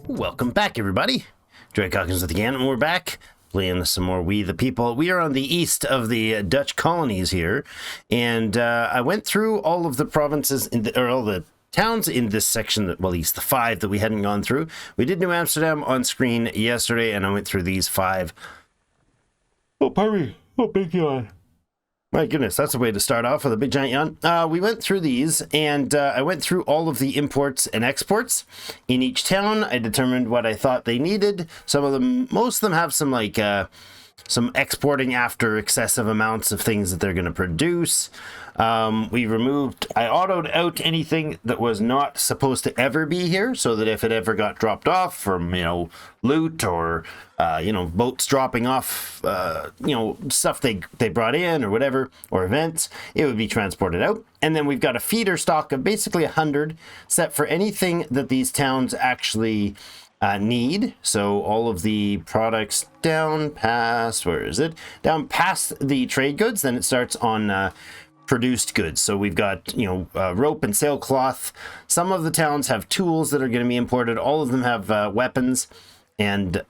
Welcome back, everybody. Drake Hawkins with again, and we're back playing some more We the People. We are on the east of the Dutch colonies here, and I went through all of the provinces, or all the towns in this section, well, at least the 5 that we hadn't gone through. We did New Amsterdam on screen yesterday, and I went through these 5. Oh, pardon me. Oh, big yawn. My goodness, that's a way to start off with a big giant yawn. We went through these, and I went through all of the imports and exports in each town. I determined what I thought they needed. Some of them, most of them have some like some exporting after excessive amounts of things that they're going to produce. I autoed out anything that was not supposed to ever be here, so that if it ever got dropped off from, loot or, boats dropping off, stuff they brought in or whatever, or events, it would be transported out. And then we've got a feeder stock of basically 100 set for anything that these towns actually need. So all of the products down past, down past the trade goods, then it starts on produced goods. So we've got, rope and sailcloth. Some of the towns have tools that are going to be imported. All of them have weapons and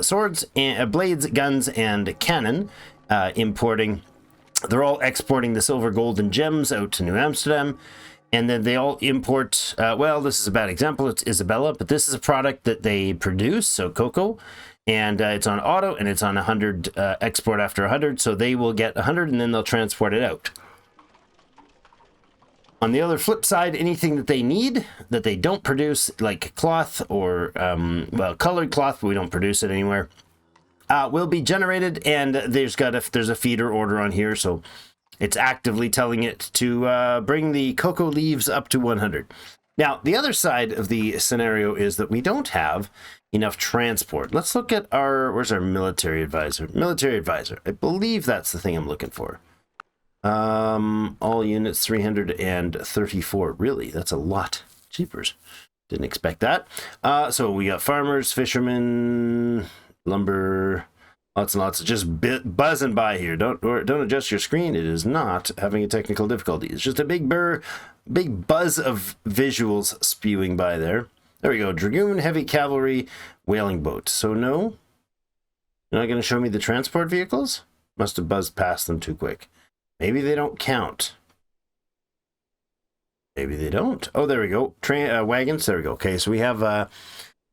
swords, and blades, guns, and cannon importing. They're all exporting the silver, gold, and gems out to New Amsterdam. And then they all import, this is a bad example, it's Isabella, but this is a product that they produce, so cocoa, and it's on auto, and it's on 100, export after 100, so they will get 100, and then they'll transport it out. On the other flip side, anything that they need, that they don't produce, like cloth or, colored cloth, but we don't produce it anywhere, will be generated, and there's a feeder order on here, so it's actively telling it to bring the cocoa leaves up to 100. Now, the other side of the scenario is that we don't have enough transport. Let's look at where's our military advisor? Military advisor. I believe that's the thing I'm looking for. All units 334. Really? That's a lot. Jeepers. Didn't expect that. So we got farmers, fishermen, lumber, lots and lots of just buzzing by here. Don't adjust your screen. It is not having a technical difficulty. It's just a big buzz of visuals spewing by there. There we go. Dragoon, heavy cavalry, whaling boat. So no, you're not going to show me the transport vehicles? Must have buzzed past them too quick. Maybe they don't count. Maybe they don't. Oh, there we go. Wagons. There we go. Okay, so we have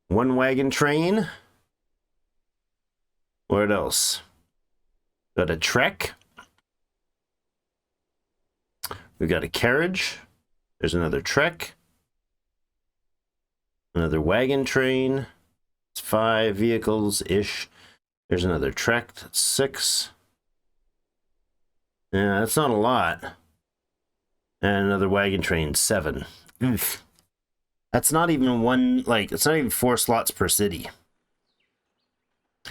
one wagon train. What else? Got a trek. We've got a carriage. There's another trek. Another wagon train. It's 5 vehicles-ish. There's another trek. That's 6. Yeah, that's not a lot. And another wagon train, 7. Oof. That's not even it's not even 4 slots per city.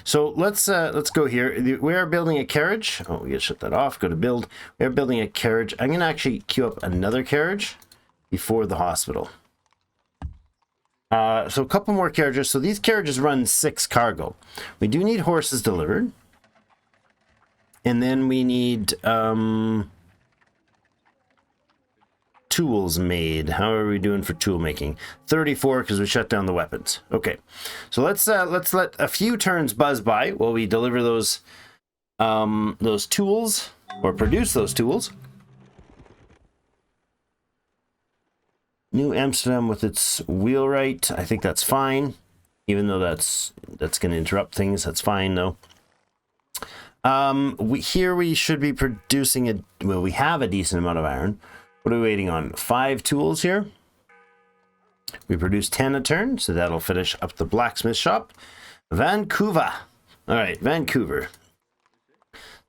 So let's go here. We are building a carriage. Oh, we gotta shut that off. Go to build. We are building a carriage. I'm gonna actually queue up another carriage before the hospital. So a couple more carriages. So these carriages run 6 cargo. We do need horses delivered, and then we need tools made. How are we doing for tool making? 34 because we shut down the weapons. Okay, so let's let a few turns buzz by while we deliver those tools, or produce those tools. New Amsterdam with its wheelwright. I think that's fine, even though that's going to interrupt things. That's fine though. We should be producing we have a decent amount of iron. What are we waiting on? 5 tools here. We produce 10 a turn, so that'll finish up the blacksmith shop. Vancouver. All right, Vancouver.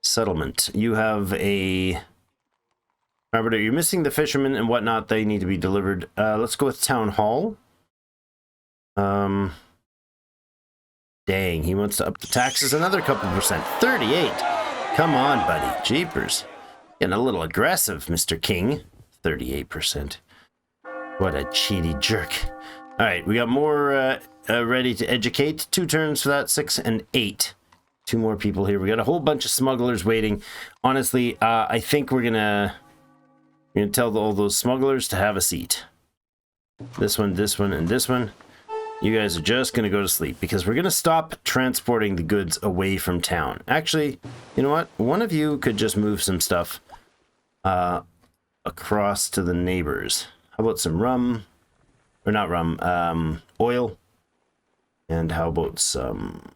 Settlement. You have a arbiter. You're missing the fishermen and whatnot. They need to be delivered. Let's go with town hall. Dang, he wants to up the taxes another couple percent. 38. Come on, buddy. Jeepers. Getting a little aggressive, Mr. King. 38%. What a cheaty jerk. All right, we got more ready to educate. 2 turns for that, 6 and 8. 2 more people here. We got a whole bunch of smugglers waiting. Honestly, I think we're gonna tell all those smugglers to have a seat. this one, and this one. You guys are just going to go to sleep because we're going to stop transporting the goods away from town. Actually, you know what? One of you could just move some stuff across to the neighbors. How about some rum? Or not rum, oil. And how about some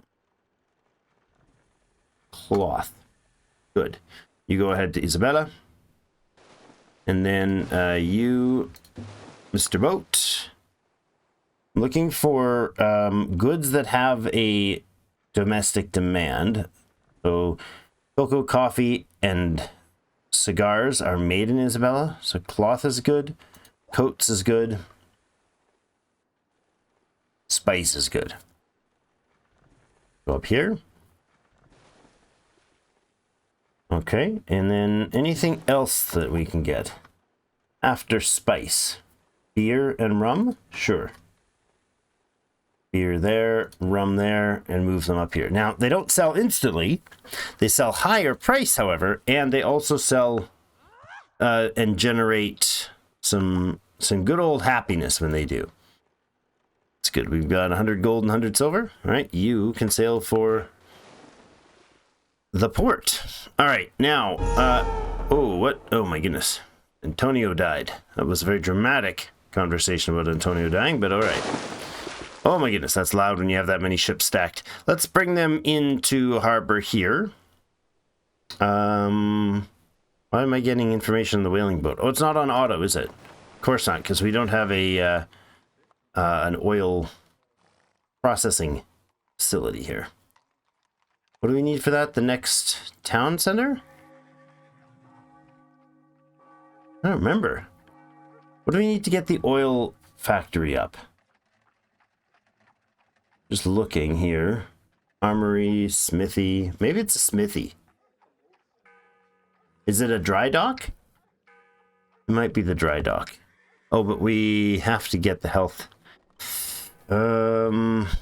cloth? Good. You go ahead to Isabella. And then you, Mr. Boat. I'm looking for goods that have a domestic demand. So cocoa, coffee, and cigars are made in Isabella. So cloth is good. Coats is good. Spice is good. Go up here. Okay, and then anything else that we can get after spice? Beer and rum? Sure. Beer there, rum there, and move them up here. Now, they don't sell instantly. They sell higher price, however, and they also sell and generate some good old happiness when they do. It's good. We've got 100 gold and 100 silver. All right, you can sail for the port. All right, now, oh, what? Oh, my goodness. Antonio died. That was a very dramatic conversation about Antonio dying, but all right. Oh my goodness, that's loud when you have that many ships stacked. Let's bring them into harbor here. Why am I getting information on the whaling boat? Oh, it's not on auto, is it? Of course not, because we don't have a an oil processing facility here. What do we need for that? The next town center? I don't remember. What do we need to get the oil factory up? Just looking here. Armory, smithy. Maybe it's a smithy. Is it a dry dock? It might be the dry dock. Oh, but we have to get the health. Let's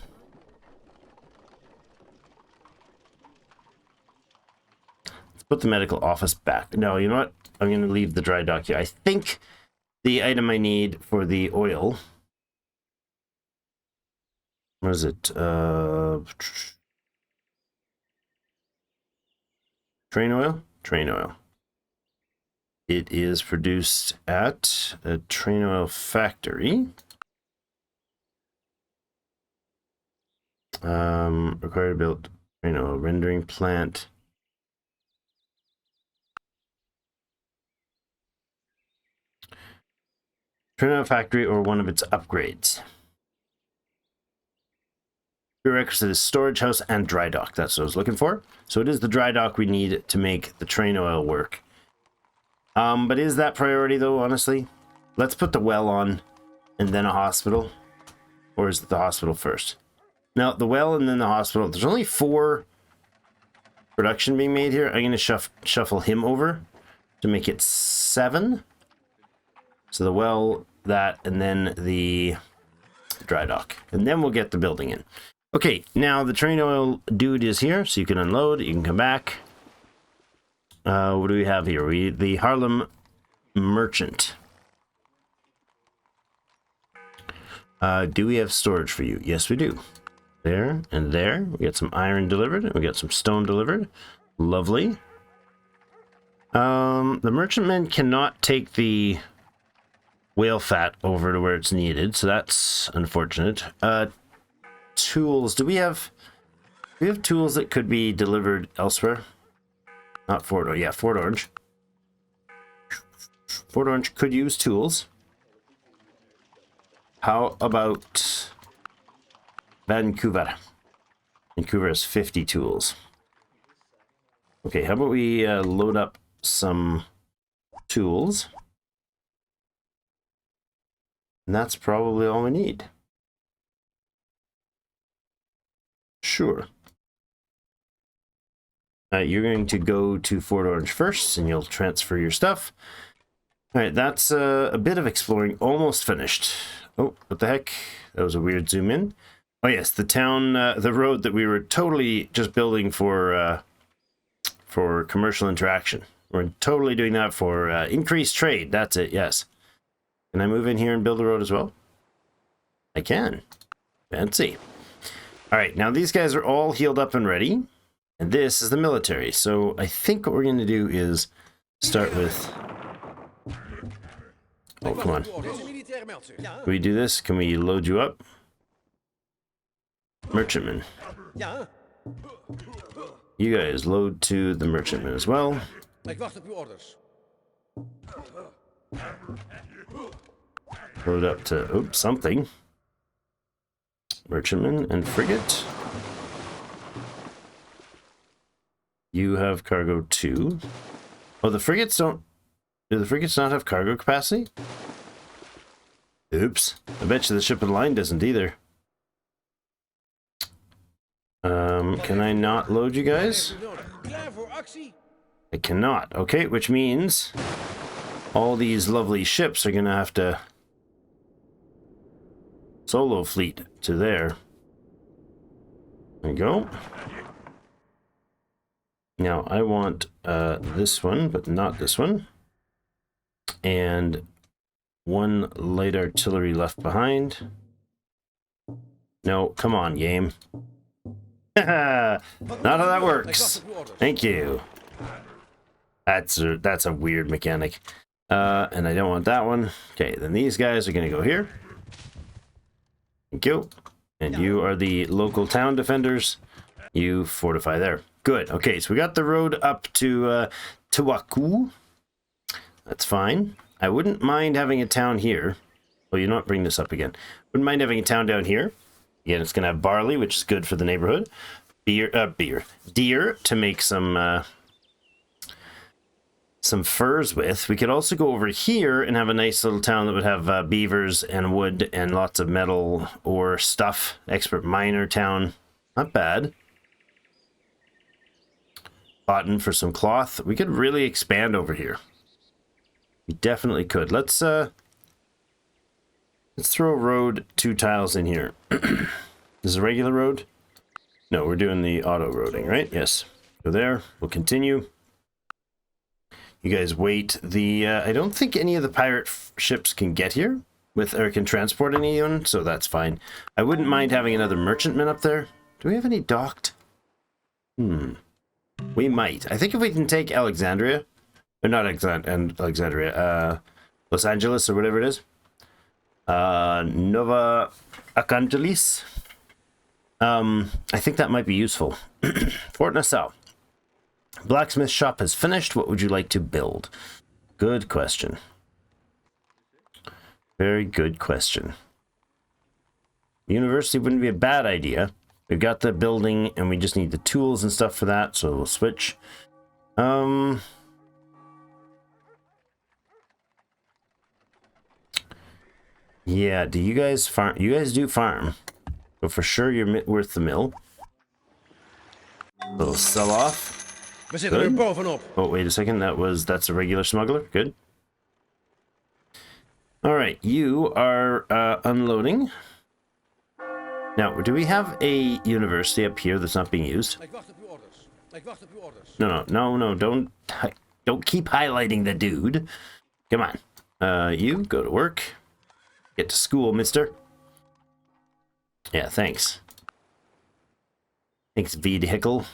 put the medical office back. No, you know what? I'm going to leave the dry dock here. I think the item I need for the oil... What is it? Train oil? Train oil. It is produced at a train oil factory. Required to build train oil rendering plant. Train oil factory or one of its upgrades. Prerequisite is storage house and dry dock. That's what I was looking for. So it is the dry dock we need to make the train oil work. But is that priority though, honestly? Let's put the well on and then a hospital. Or is it the hospital first? Now, the well and then the hospital. There's only 4 production being made here. I'm going to shuffle him over to make it 7. So the well, that, and then the dry dock. And then we'll get the building in. Okay, now the train oil dude is here, so you can unload, you can come back. What do we have here? The Harlem Merchant. Do we have storage for you? Yes, we do. There and there. We got some iron delivered, and we got some stone delivered. Lovely. The merchantmen cannot take the whale fat over to where it's needed, so that's unfortunate. Tools. Do we have tools that could be delivered elsewhere? Not Fort Orange. Yeah, Fort Orange. Fort Orange could use tools. How about Vancouver? Vancouver has 50 tools. Okay, how about we load up some tools? And that's probably all we need. Sure. You're going to go to Fort Orange first, and you'll transfer your stuff. All right, that's a bit of exploring almost finished. Oh, what the heck? That was a weird zoom in. Oh yes, the town, the road that we were totally just building for commercial interaction. We're totally doing that for increased trade. That's it, yes. Can I move in here and build the road as well? I can. Fancy. All right, now these guys are all healed up and ready. And this is the military. So I think what we're going to do is start with... Oh, come on. Can we do this? Can we load you up? Merchantman. You guys load to the merchantman as well. Load up to, oops, something. Merchantman and frigate. You have cargo 2. Oh, the frigates don't... Do the frigates not have cargo capacity? Oops. I bet you the ship in line doesn't either. Can I not load you guys? I cannot. Okay, which means all these lovely ships are gonna have to solo fleet to there. There you go. Now I want this one, but not this one. And 1 light artillery left behind. No, come on, game. Not how that works. Thank you. That's a weird mechanic. And I don't want that one. Okay, then these guys are going to go here. Thank you. And you are the local town defenders. You fortify there. Good. Okay, so we got the road up to Tawaku. That's fine. I wouldn't mind having a town here. Oh, you not bring this up again. Wouldn't mind having a town down here. Again, it's going to have barley, which is good for the neighborhood. Deer to make some furs with. We could also go over here and have a nice little town that would have beavers and wood and lots of metal or stuff. Expert miner town. Not bad. Cotton for some cloth. We could really expand over here. We definitely could. Let's throw a road 2 tiles in here. This is a regular road? No, we're doing the auto roading, right? Yes. Go there. We'll continue. You guys wait. I don't think any of the pirate ships can get here or can transport anyone, so that's fine. I wouldn't mind having another merchantman up there. Do we have any docked? We might. I think if we can take Alexandria, or not Alexandria, Los Angeles or whatever it is. Nova Archangelis. I think that might be useful. Fort Nassau. Blacksmith shop has finished. What would you like to build? Good question. Very good question. University wouldn't be a bad idea. We've got the building and we just need the tools and stuff for that, so we'll switch. Yeah, do you guys farm? You guys do farm. But for sure you're worth the mill. Little sell off. Good. Oh, wait a second. That's a regular smuggler. Good. All right, you are unloading. Now, do we have a university up here that's not being used? No, don't keep highlighting the dude. Come on. You go to work. Get to school, mister. Yeah, thanks. Thanks, vehicle.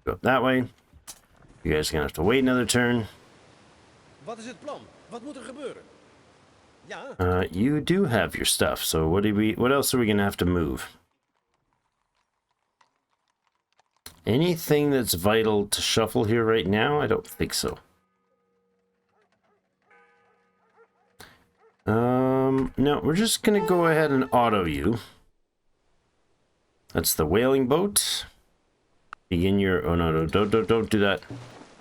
Go up that way. You guys are gonna have to wait another turn. You do have your stuff, so what else are we gonna have to move? Anything that's vital to shuffle here right now? I don't think so. No, we're just gonna go ahead and auto you. That's the whaling boat. Begin your... Oh, no, don't do that.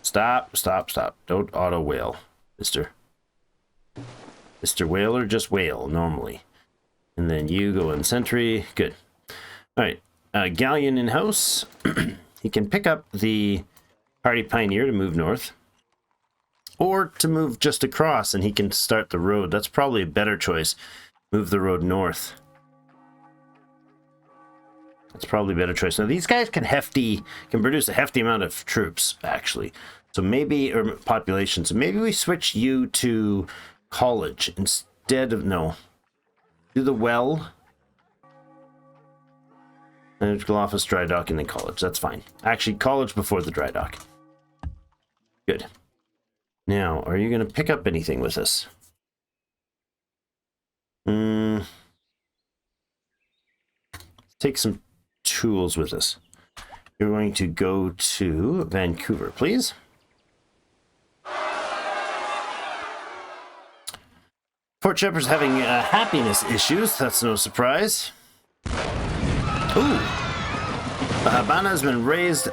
Stop. Don't auto whale, mister. Mr. Whaler, just whale, normally. And then you go in sentry. Good. All right. Galleon in-house. He can pick up the Hardy Pioneer to move north. Or to move just across, and he can start the road. That's probably a better choice. Move the road north. That's probably a better choice. Now, these guys can produce a hefty amount of troops, actually. So maybe, or population. So maybe we switch you to college instead of, no. Do the well. Medical office, dry dock, and then college. That's fine. Actually, college before the dry dock. Good. Now, are you going to pick up anything with us? Take some tools with us. You're going to go to Vancouver, please. Fort Shepherd's having happiness issues. That's no surprise. Ooh. The Habana has been raised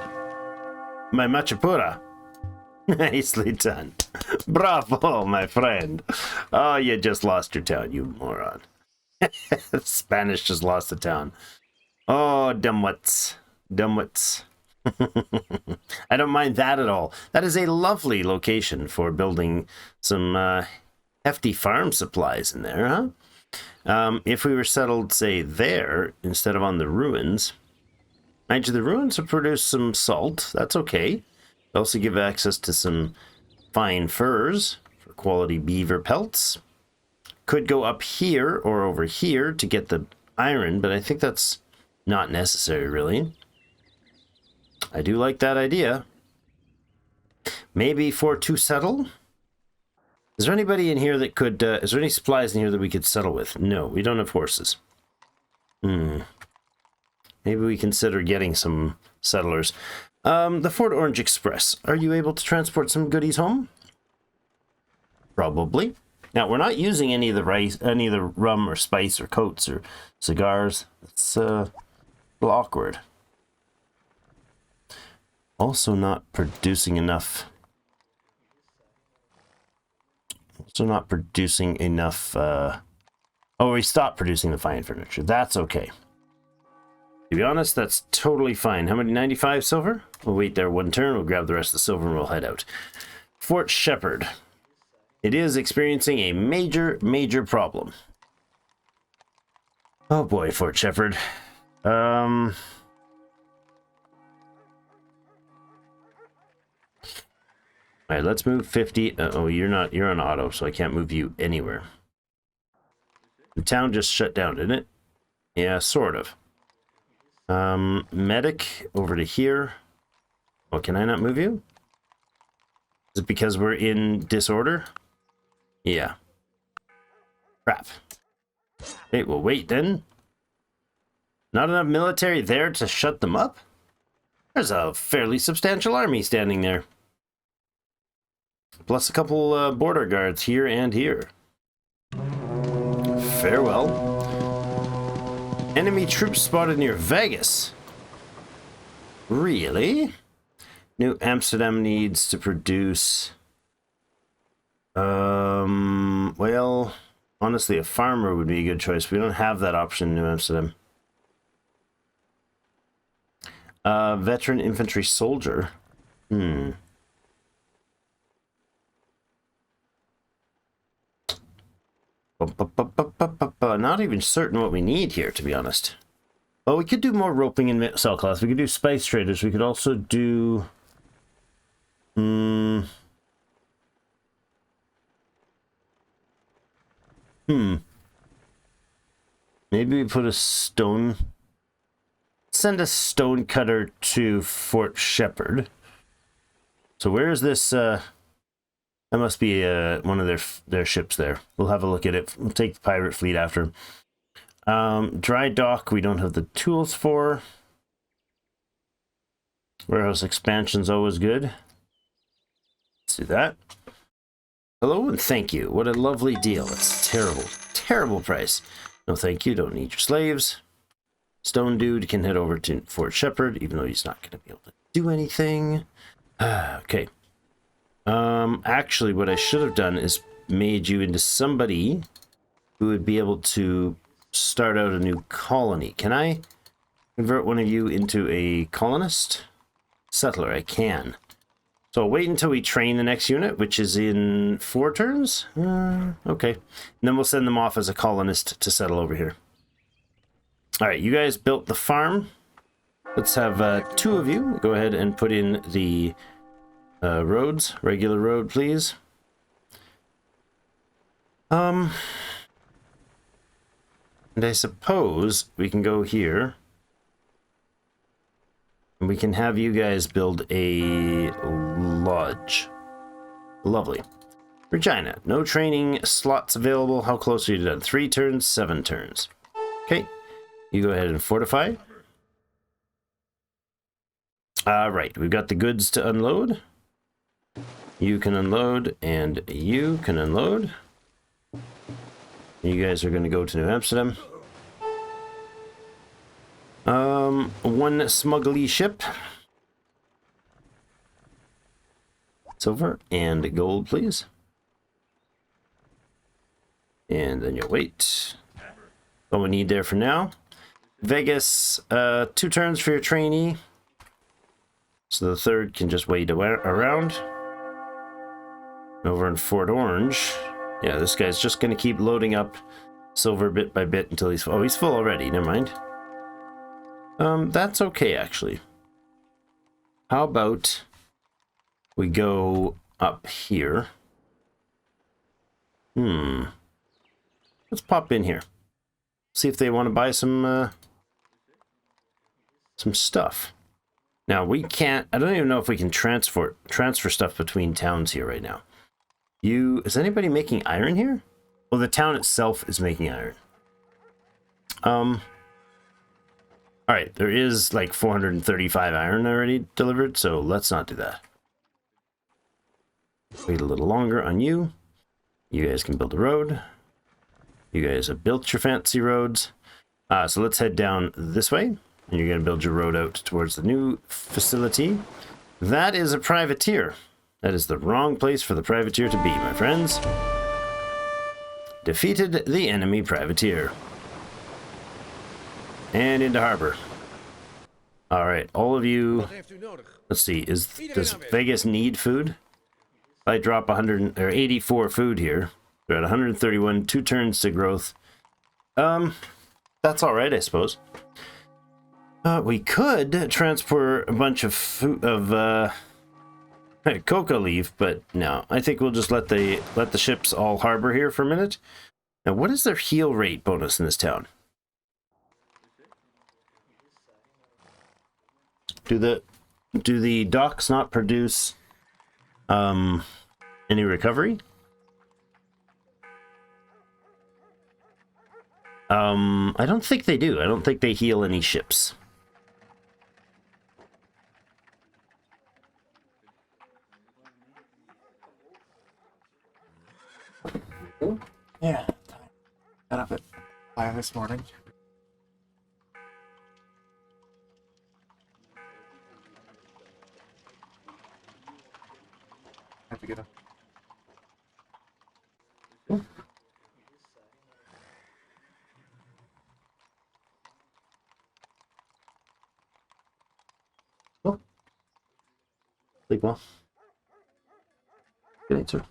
by Machapura. Nicely done. Bravo, my friend. Oh, you just lost your town, you moron. Spanish just lost the town. Oh, dumbwits. Dumbwits. I don't mind that at all. That is a lovely location for building some hefty farm supplies in there, huh? If we were settled, say, there, instead of on the ruins, mind you, the ruins would produce some salt. That's okay. They also give access to some fine furs for quality beaver pelts. Could go up here or over here to get the iron, but I think that's not necessary, really. I do like that idea. Maybe for to settle? Is there anybody in here that could, is there any supplies in here that we could settle with? No, we don't have horses. Maybe we consider getting some settlers. The Fort Orange Express. Are you able to transport some goodies home? Probably. Now, we're not using any of the rice, any of the rum or spice or coats or cigars. It's a little awkward. Also not producing enough. Oh, we stopped producing the fine furniture. That's okay. To be honest, that's totally fine. How many? 95 silver? We'll wait there one turn. We'll grab the rest of the silver and we'll head out. Fort Shepherd. It is experiencing a major, major problem. Oh boy, Fort Shepherd. All right, let's move 50. Oh, you're on auto, so I can't move you anywhere. The town just shut down, didn't it? Yeah, sort of. Medic over to here. Oh, can I not move you? Is it because we're in disorder? Yeah. Crap. Hey, well, wait then. Not enough military there to shut them up? There's a fairly substantial army standing there. Plus a couple border guards here and here. Farewell. Enemy troops spotted near Vegas. Really? New Amsterdam needs to produce... well, honestly, a farmer would be a good choice. We don't have that option in New Amsterdam. Veteran infantry soldier. Not even certain what we need here, to be honest. Well, we could do more roping and sailcloth. We could do spice traders. We could also do... Maybe we put a stone... Send a stone cutter to Fort Shepherd. So where is this... That must be one of their ships there. We'll have a look at it. We'll take the pirate fleet after. Dry dock, we don't have the tools for. Warehouse expansion's always good. Let's do that. Hello and thank you. What a lovely deal. It's terrible, terrible price. No thank you, don't need your slaves. Stone Dude can head over to Fort Shepherd, even though he's not going to be able to do anything. Okay. Actually, what I should have done is made you into somebody who would be able to start out a new colony. Can I convert one of you into a colonist? Settler, I can. So I'll wait until we train the next unit, which is in 4 turns? Okay. And then we'll send them off as a colonist to settle over here. All right, you guys built the farm. Let's have 2 of you go ahead and put in the roads. Regular road, please. And I suppose we can go here. And we can have you guys build a lodge. Lovely. Regina, no training slots available. How close are you done? 3 turns, 7 turns. Okay. You go ahead and fortify. Right, we've got the goods to unload. You can unload, and you can unload. You guys are going to go to New Amsterdam. 1 smuggly ship. Silver and gold, please. And then you'll wait. All we need there for now. Vegas, 2 turns for your trainee. So the 3rd can just wait around. Over in Fort Orange. Yeah, this guy's just going to keep loading up silver bit by bit until he's full. Oh, he's full already. Never mind. That's okay, actually. How about we go up here? Let's pop in here. See if they want to buy some stuff. Now, we can't... I don't even know if we can transfer stuff between towns here right now. Is anybody making iron here? Well, the town itself is making iron. Alright, there is like 435 iron already delivered, so let's not do that. Wait a little longer on you. You guys can build a road. You guys have built your fancy roads. So let's head down this way. And you're going to build your road out towards the new facility. That is a privateer. That is the wrong place for the privateer to be, my friends. Defeated the enemy privateer. And into harbor. Alright, all of you... Let's see, does Vegas need food? If I drop 84 food here, we're at 131, 2 turns to growth. That's alright, I suppose. We could transport a bunch of food, coca leaf, but no. I think we'll just let the ships all harbor here for a minute. Now, what is their heal rate bonus in this town? Do the docks not produce any recovery? I don't think they do. I don't think they heal any ships. Yeah, got up at 5 this morning. Have to get up. Oh. Sleep well. Good night, sir.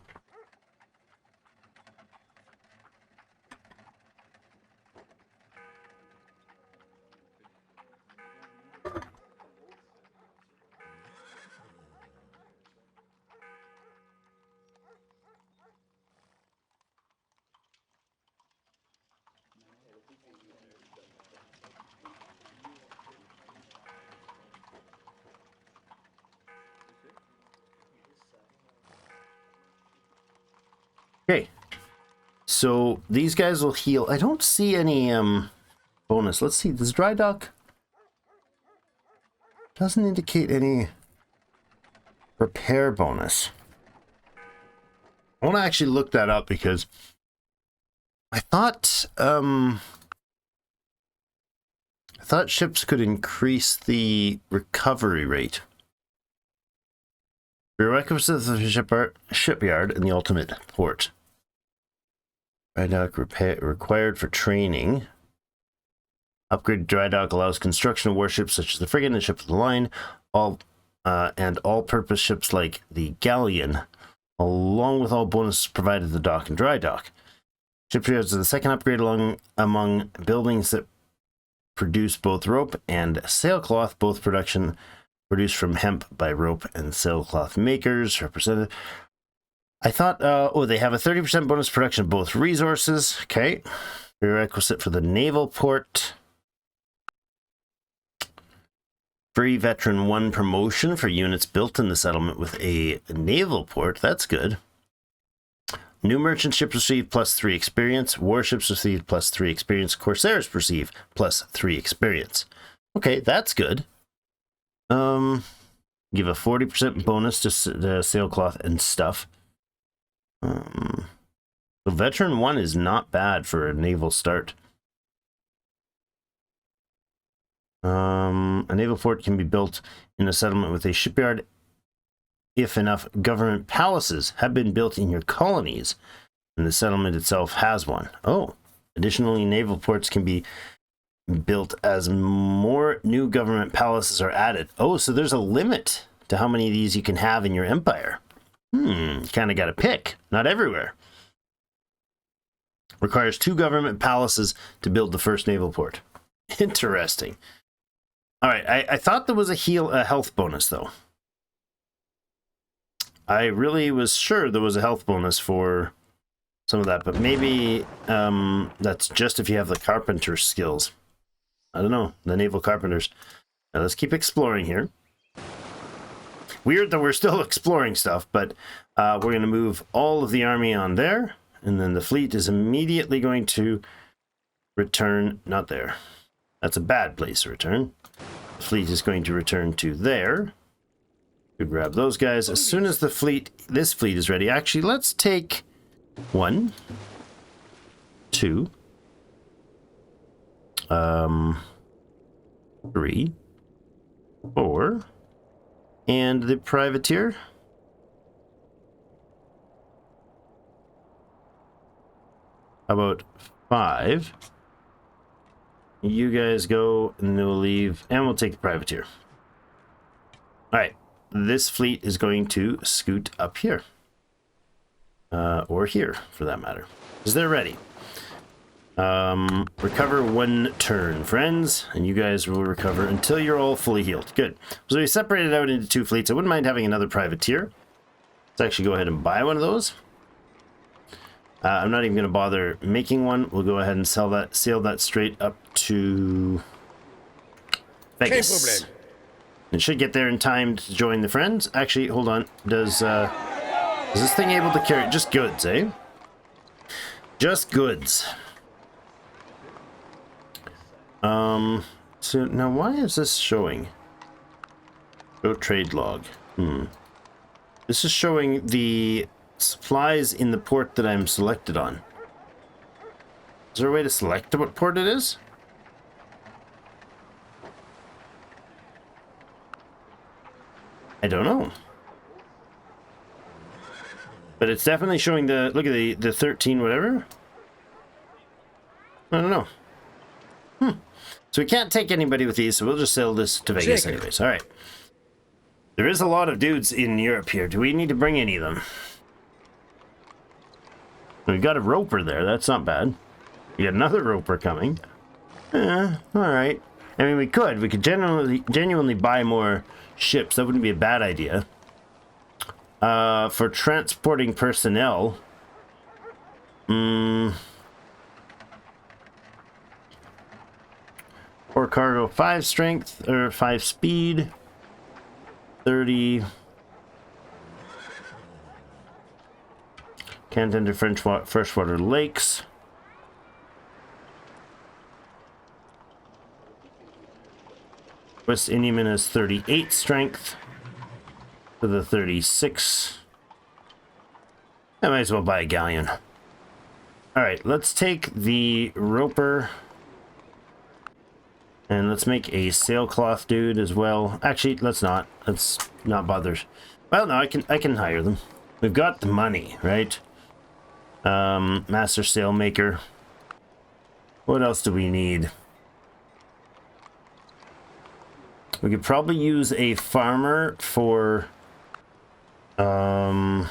Okay, so these guys will heal. I don't see any bonus. Let's see, this dry dock doesn't indicate any repair bonus. I want to actually look that up because I thought ships could increase the recovery rate. Prerequisites of the shipyard in the ultimate port. Dry dock required for training. Upgrade dry dock allows construction of warships such as the frigate and ship of the line, and all-purpose ships like the galleon, along with all bonuses provided at the dock and dry dock. Shipyards are the second upgrade among buildings that produce both rope and sailcloth, both produced from hemp by rope and sailcloth makers represented. I thought, they have a 30% bonus production of both resources. Okay. Prerequisite for the naval port. Free Veteran 1 promotion for units built in the settlement with a naval port. That's good. New merchant ships receive +3 experience. Warships receive +3 experience. Corsairs receive +3 experience. Okay, that's good. Give a 40% bonus to the sailcloth and stuff. So Veteran 1 is not bad for a naval start. A naval fort can be built in a settlement with a shipyard if enough government palaces have been built in your colonies and the settlement itself has one. Oh, additionally, naval ports can be built as more new government palaces are added. Oh, so there's a limit to how many of these you can have in your empire. Kind of got to pick. Not everywhere. Requires 2 government palaces to build the first naval port. Interesting. All right, I thought there was a health bonus, though. I really was sure there was a health bonus for some of that, but maybe that's just if you have the carpenter skills. I don't know, the naval carpenters. Now let's keep exploring here. Weird that we're still exploring stuff, but we're going to move all of the army on there, and then the fleet is immediately going to return, not there. That's a bad place to return. The fleet is going to return to there. We grab those guys as soon as this fleet is ready. Actually, let's take 1, 2, 3, 4, and the privateer. How about 5? You guys go, and then we'll leave, and we'll take the privateer. All right, this fleet is going to scoot up here. Or here, for that matter, because they're ready. Recover 1 turn, friends, and you guys will recover until you're all fully healed. Good. So we separated out into 2 fleets. I wouldn't mind having another privateer. Let's actually go ahead and buy one of those. I'm not even going to bother making one. We'll go ahead and sail that straight up to Vegas. It should get there in time to join the friends. Actually, hold on. Is this thing able to carry just goods, eh? Just goods. So now why is this showing? Go trade log. This is showing the supplies in the port that I'm selected on. Is there a way to select what port it is? I don't know. But it's definitely showing the, look at the 13 whatever. I don't know. So we can't take anybody with these, so we'll just sell this to Vegas anyways. All right. There is a lot of dudes in Europe here. Do we need to bring any of them? We've got a roper there. That's not bad. We got another roper coming. All right. I mean, we could genuinely buy more ships. That wouldn't be a bad idea. For transporting personnel. Or cargo 5 strength or 5 speed. 30. Can't enter freshwater lakes. West Indiaman has 38 strength to the 36. I might as well buy a galleon. All right, let's take the roper and let's make a sailcloth dude as well. Actually, let's not bother. Well, no, I can hire them. We've got the money, right? Master sailmaker. What else do we need? We could probably use a farmer for the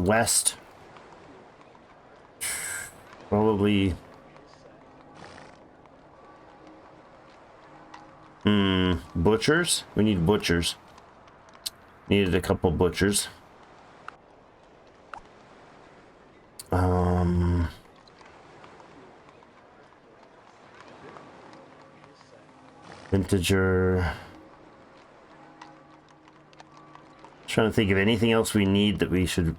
west. Probably butchers. We need butchers. Needed a couple butchers. Vintager. Trying to think of anything else we need that we should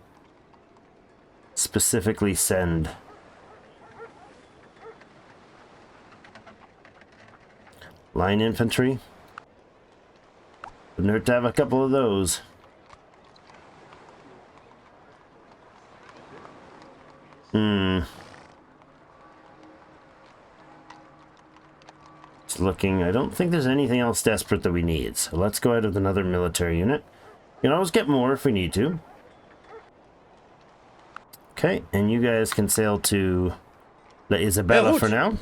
specifically send. Line infantry. Wouldn't hurt to have a couple of those. Just looking. I don't think there's anything else desperate that we need. So let's go out with another military unit. You can always get more if we need to. Okay, and you guys can sail to La Isabella for now.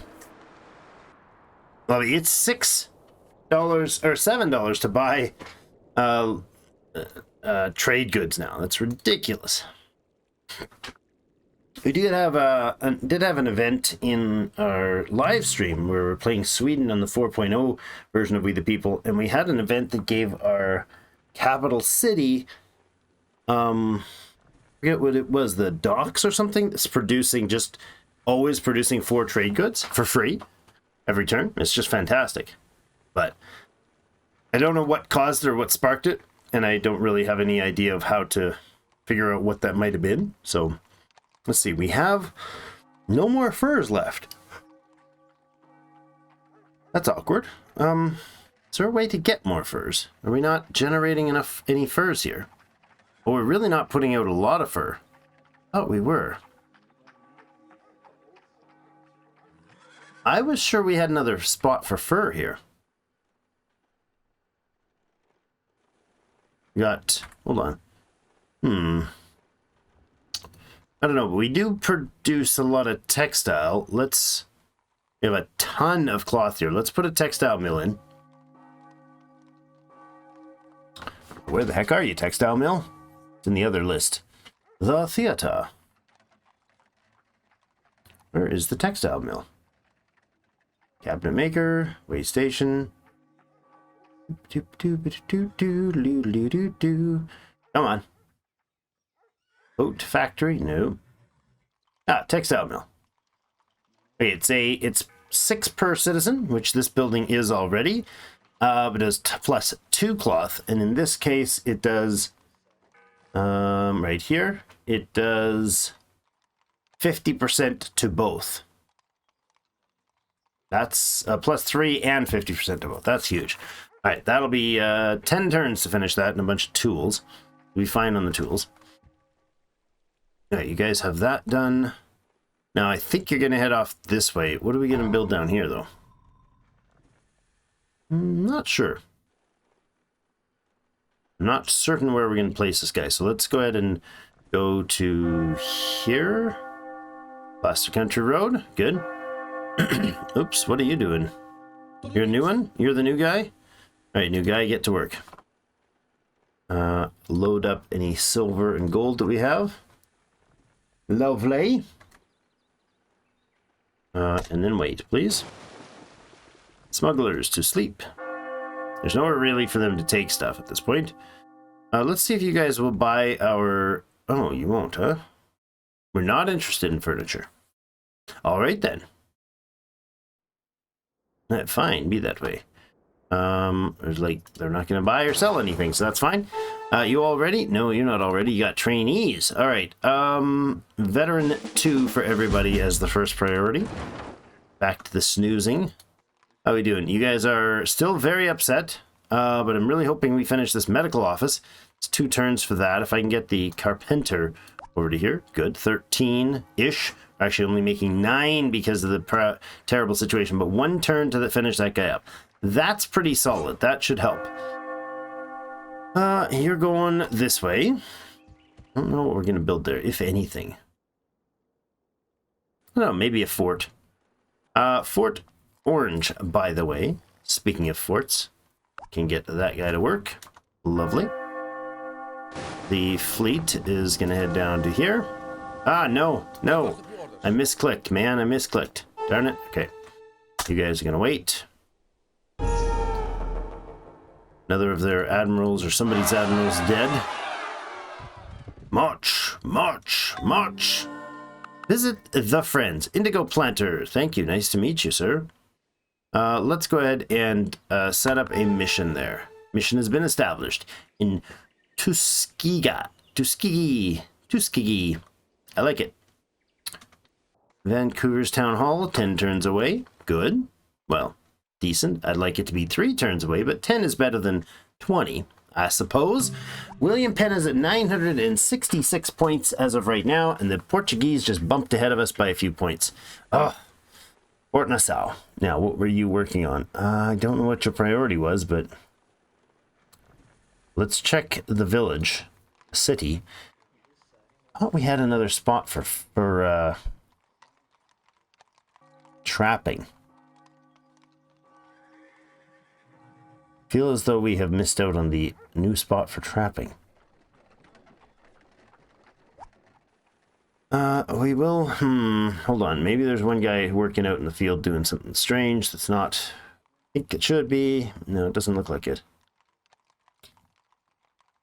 Well, it's $6 or $7 to buy trade goods now. That's ridiculous. We did have an event in our live stream where we're playing Sweden on the 4.0 version of We the People, and we had an event that gave our capital city, I forget what it was, the docks or something, that's always producing 4 trade goods for free every turn. It's just fantastic. But I don't know what caused it or what sparked it, and I don't really have any idea of how to figure out what that might have been. So let's see. We have no more furs left. That's awkward. Is there a way to get more furs? Are we not generating any furs here? Well, we're really not putting out a lot of fur. Oh, we were. I was sure we had another spot for fur here. Hold on. I don't know, but we do produce a lot of textile. We have a ton of cloth here. Let's put a textile mill in. Where the heck are you, textile mill? It's in the other list. The theater. Where is the textile mill? Cabinet maker, way station. Come on. Boat factory? No. Textile mill. Okay, it's 6 per citizen, which this building is already. But it does plus 2 cloth, and in this case it does right here, it does 50% to both. That's plus 3 and 50% to both. That's huge. All right, that'll be 10 turns to finish that and a bunch of tools. We'll be fine on the tools. All right, you guys have that done. Now I think you're gonna head off this way. What are we gonna build down here though? Not sure. I'm not certain where we're going to place this guy. So let's go ahead and go to here. Plaster Country Road. Good. Oops, what are you doing? You're a new one? You're the new guy? Alright, new guy, get to work. Load up any silver and gold that we have. Lovely. And then wait, please. Smugglers to sleep. There's nowhere really for them to take stuff at this point. Let's see if you guys will buy our... Oh, you won't, huh? We're not interested in furniture. All right, then. Fine, be that way. There's they're not going to buy or sell anything, so that's fine. You all ready? No, you're not all ready. You got trainees. All right. Veteran 2 for everybody as the first priority. Back to the snoozing. How are we doing? You guys are still very upset, but I'm really hoping we finish this medical office. It's 2 turns for that. If I can get the carpenter over to here, good. 13-ish. We're actually only making 9 because of the terrible situation, but 1 turn to finish that guy up. That's pretty solid. That should help. You're going this way. I don't know what we're going to build there, if anything. I don't know, maybe a fort. Fort Orange, by the way. Speaking of forts, can get that guy to work. Lovely. The fleet is going to head down to here. No. I misclicked, man. I misclicked. Darn it. Okay. You guys are going to wait. Another of their admirals or somebody's admirals dead. March. Visit the friends. Indigo Planter. Thank you. Nice to meet you, sir. Let's go ahead and set up a mission there. Mission has been established in Tuskegee. Tuskegee. I like it. Vancouver's Town Hall, 10 turns away. Good. Well, decent. I'd like it to be 3 turns away, but 10 is better than 20, I suppose. William Penn is at 966 points as of right now, and the Portuguese just bumped ahead of us by a few points. Oh, Port Nassau. Now, what were you working on? I don't know what your priority was, but let's check the village, city. I thought we had another spot for trapping. Feel as though we have missed out on the new spot for trapping. We will, hold on. Maybe there's one guy working out in the field doing something strange that's not, I think it should be. No, it doesn't look like it.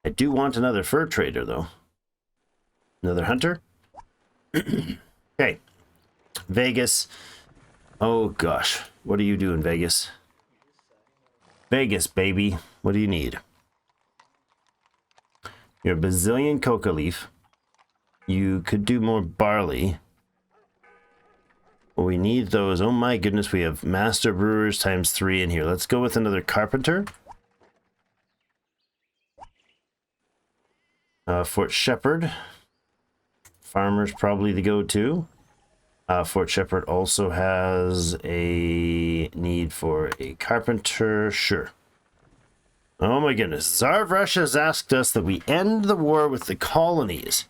I do want another fur trader, though. Another hunter. Okay. Vegas. Oh, gosh. What are you doing, Vegas? Vegas, baby. What do you need? You're a bazillion coca leaf. You could do more barley. Well, we need those. Oh my goodness, we have master brewers times 3 in here. Let's go with another carpenter. Fort Shepherd. Farmer's probably the go-to. Fort Shepherd also has a need for a carpenter. Sure. Oh my goodness. Tsar of Russia has asked us that we end the war with the colonies.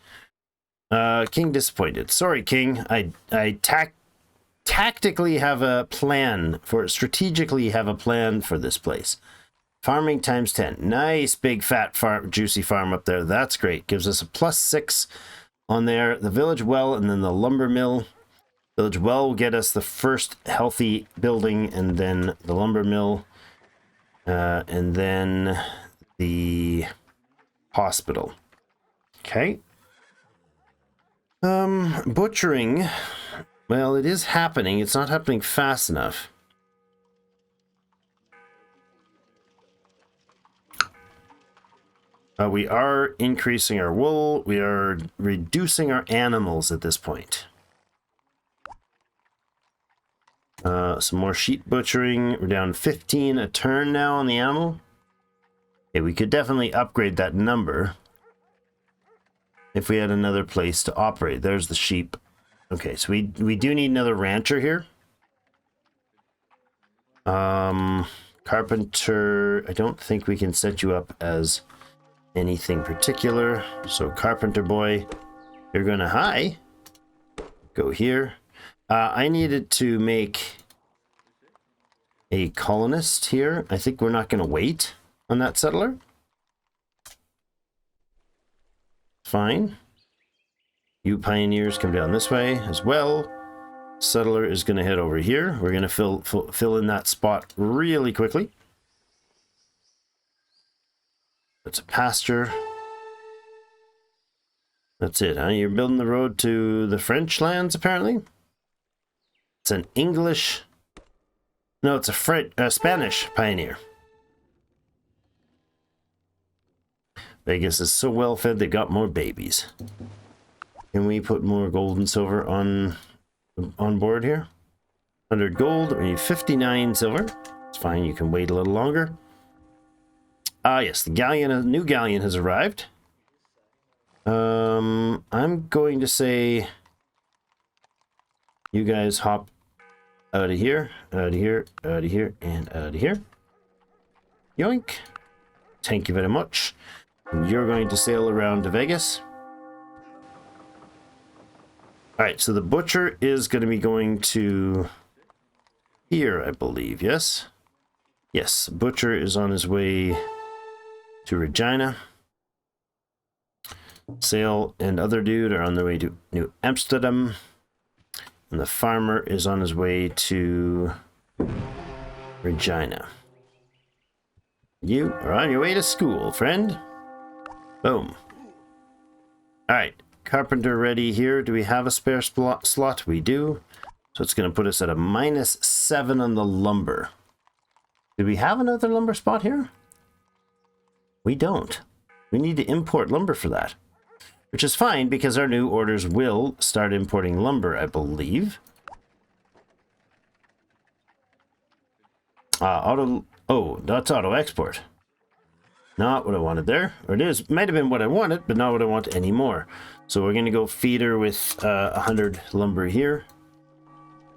King disappointed. Sorry, King. I tactically have a plan for, strategically have a plan for this place. Farming times 10. Nice big fat farm, juicy farm up there. That's great. Gives us a +6 on there. The village well and then the lumber mill. Village well will get us the first healthy building, and then the lumber mill, and then the hospital. Okay. Butchering. Well, it is happening. It's not happening fast enough. We are increasing our wool. We are reducing our animals at this point. Some more sheep butchering. We're down 15 a turn now on the animal. Okay, we could definitely upgrade that number if we had another place to operate. There's the sheep. Okay, so we do need another rancher here. Carpenter, I don't think we can set you up as anything particular. So carpenter boy, you're gonna hi. Go here. I needed to make a colonist here. I think we're not going to wait on that settler. Fine. You pioneers come down this way as well. Settler is going to head over here. We're going to fill in that spot really quickly. That's a pasture. That's it, huh? You're building the road to the French lands, apparently. It's an English... No, it's a Spanish pioneer. Vegas is so well fed, they got more babies. Can we put more gold and silver on board here? 100 gold, we need 59 silver. It's fine, you can wait a little longer. Yes, the new galleon has arrived. I'm going to say you guys hop out of here, out of here, out of here, and out of here. Yoink. Thank you very much. You're going to sail around to Vegas. Alright, so the butcher is going to be going to here, I believe, yes? Yes, butcher is on his way to Regina. Sale and other dude are on their way to New Amsterdam. And the farmer is on his way to Regina. You are on your way to school, friend. Boom. Alright, carpenter ready here. Do we have a spare slot? We do. So it's going to put us at a -7 on the lumber. Do we have another lumber spot here? We don't. We need to import lumber for that. Which is fine because our new orders will start importing lumber, I believe. Oh, that's auto export. Not what I wanted there. Or it is. Might have been what I wanted, but not what I want anymore. So we're going to go feeder with 100 lumber here.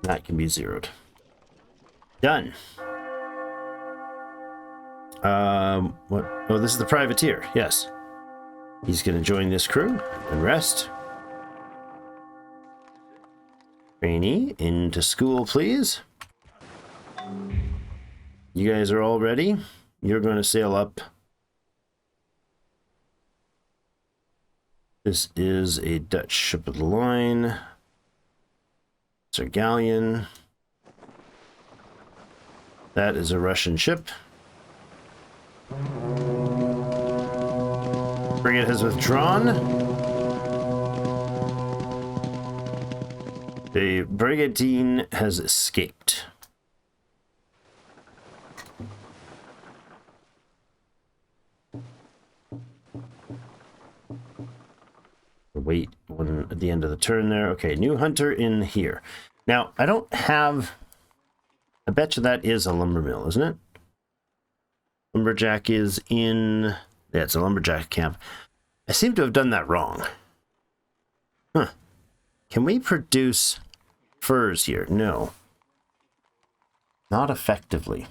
That can be zeroed. Done. What? Oh, this is the privateer. Yes. He's going to join this crew and rest. Trainee, into school, please. You guys are all ready. You're going to sail up. This is a Dutch ship of the line. It's a galleon. That is a Russian ship. Frigate has withdrawn. The brigantine has escaped. Wait one at the end of the turn there. Okay, new hunter in here. Now, I don't have... I bet you that is a lumber mill, isn't it? Lumberjack is in... Yeah, it's a lumberjack camp. I seem to have done that wrong. Huh. Can we produce furs here? No. Not effectively.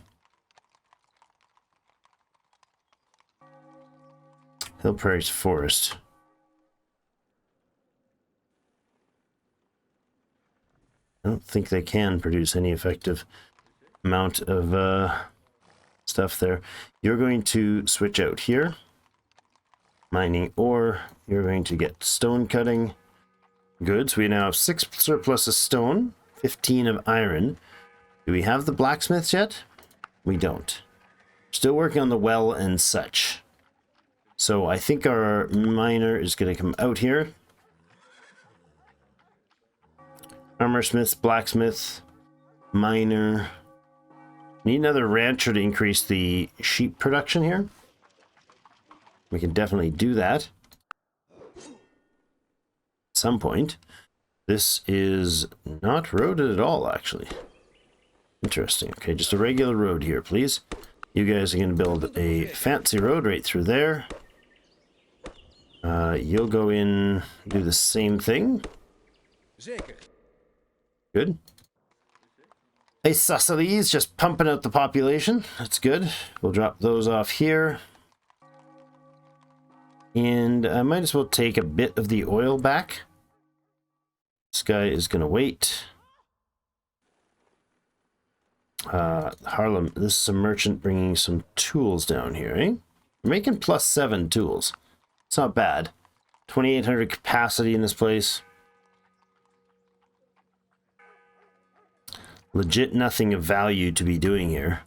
Hill Prairie's forest. I don't think they can produce any effective amount of stuff there. You're going to switch out here. Mining ore. You're going to get stone cutting. Good. So we now have 6 surplus of stone, 15 of iron. Do we have the blacksmiths yet? We don't. Still working on the well and such. So I think our miner is going to come out here. Armorsmith, blacksmith, miner. Need another rancher to increase the sheep production here. We can definitely do that. At some point. This is not roaded at all, actually. Interesting. Okay, just a regular road here, please. You guys are going to build a fancy road right through there. You'll go in, do the same thing. Good. Isosceles just pumping out the population. That's good. We'll drop those off here. And I might as well take a bit of the oil back. This guy is going to wait. Harlem, this is a merchant bringing some tools down here, eh? We're making +7 tools. It's not bad. 2,800 capacity in this place. Legit nothing of value to be doing here.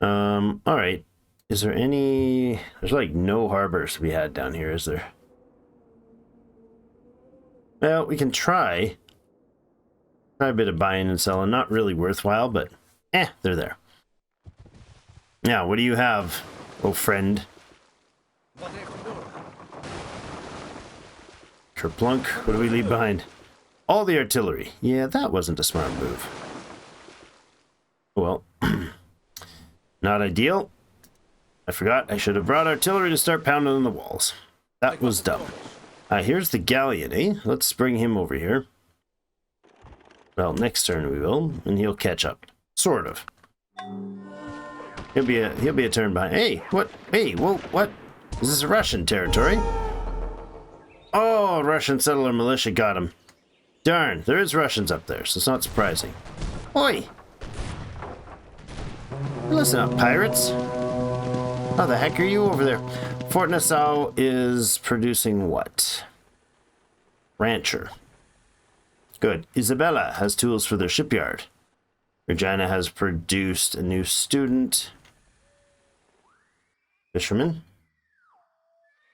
All right. Is there any... There's like no harbors to be had down here, is there? Well, we can try. Try a bit of buying and selling. Not really worthwhile, but they're there. Now, what do you have, oh friend? Kerplunk, what do we leave behind? All the artillery. Yeah, that wasn't a smart move. Well, not ideal. I forgot I should have brought artillery to start pounding on the walls. That was dumb. Here's the galleon, eh? Let's bring him over here. Well, next turn we will, and he'll catch up. Sort of. He'll be a turn behind. Hey, what? Hey, whoa, what? Is this Russian territory? Oh, Russian settler militia got him. Darn, there is Russians up there, so it's not surprising. Oi! Listen up, pirates. How the heck are you over there? Fort Nassau is producing what? Rancher. Good. Isabella has tools for their shipyard. Regina has produced a new student. Fisherman.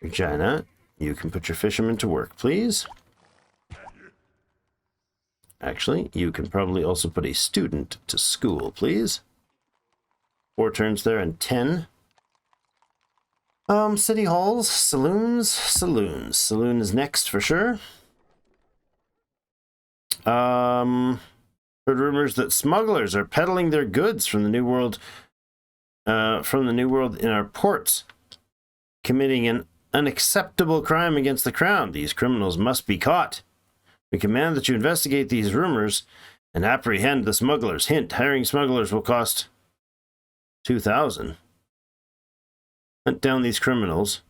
Regina, you can put your fisherman to work, please. Actually, you can probably also put a student to school, please. 4 turns there and 10. City halls, saloons. Saloon is next for sure. Heard rumors that smugglers are peddling their goods from the New World in our ports, committing an unacceptable crime against the crown. These criminals must be caught. We command that you investigate these rumors and apprehend the smugglers. Hint, hiring smugglers will cost 2,000. Hunt down these criminals.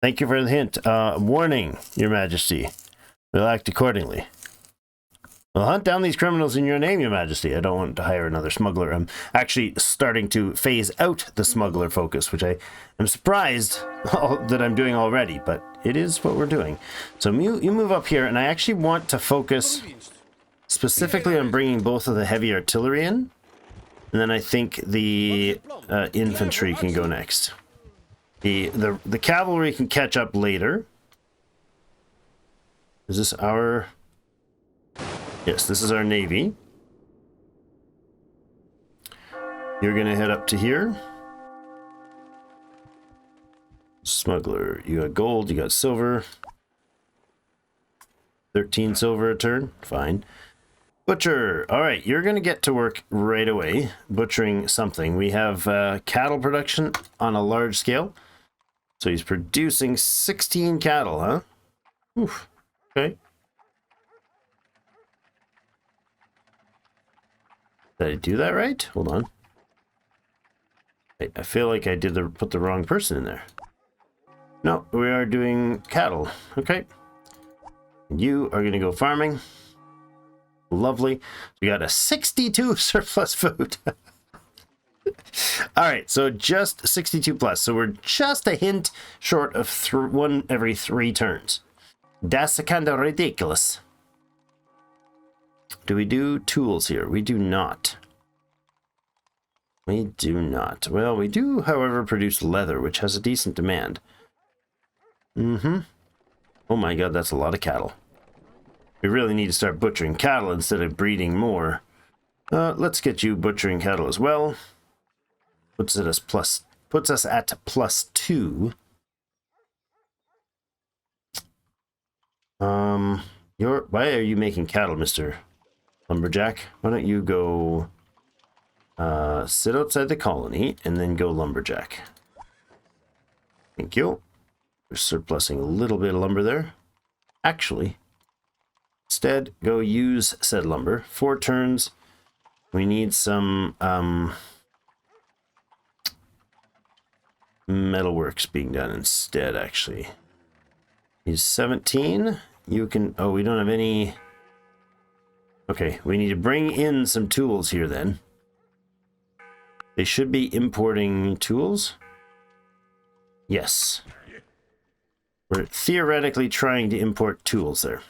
Thank you for the hint. Warning, Your Majesty. We'll act accordingly. We'll hunt down these criminals in your name, Your Majesty. I don't want to hire another smuggler. I'm actually starting to phase out the smuggler focus, which I am surprised that I'm doing already, but it is what we're doing. So you move up here, and I actually want to focus specifically on bringing both of the heavy artillery in, and then I think the infantry can go next. The cavalry can catch up later. Is this our... Yes, this is our navy. You're going to head up to here. Smuggler. You got gold, you got silver. 13 silver a turn. Fine. Butcher. All right, you're going to get to work right away, butchering something. We have cattle production on a large scale. So he's producing 16 cattle, huh? Oof. Okay. Did I do that right? Hold on. I feel like I put the wrong person in there. No, we are doing cattle. Okay. You are going to go farming. Lovely. We got a 62 surplus food. All right, so just 62 plus. So we're just a hint short of one every 3 turns. That's kind of ridiculous. Do we do tools here? We do not. We do not. Well, we do, however, produce leather, which has a decent demand. Oh my god, that's a lot of cattle. We really need to start butchering cattle instead of breeding more. Let's get you butchering cattle as well. Puts us at +2. Why are you making cattle, Mr. Lumberjack? Why don't you go sit outside the colony and then go lumberjack? Thank you. We're surplusing a little bit of lumber there. Actually, instead, go use said lumber. 4 turns. We need some metalworks being done instead, actually. He's 17. You can... Oh, we don't have any... Okay, we need to bring in some tools here then. They should be importing tools. Yes. We're theoretically trying to import tools there.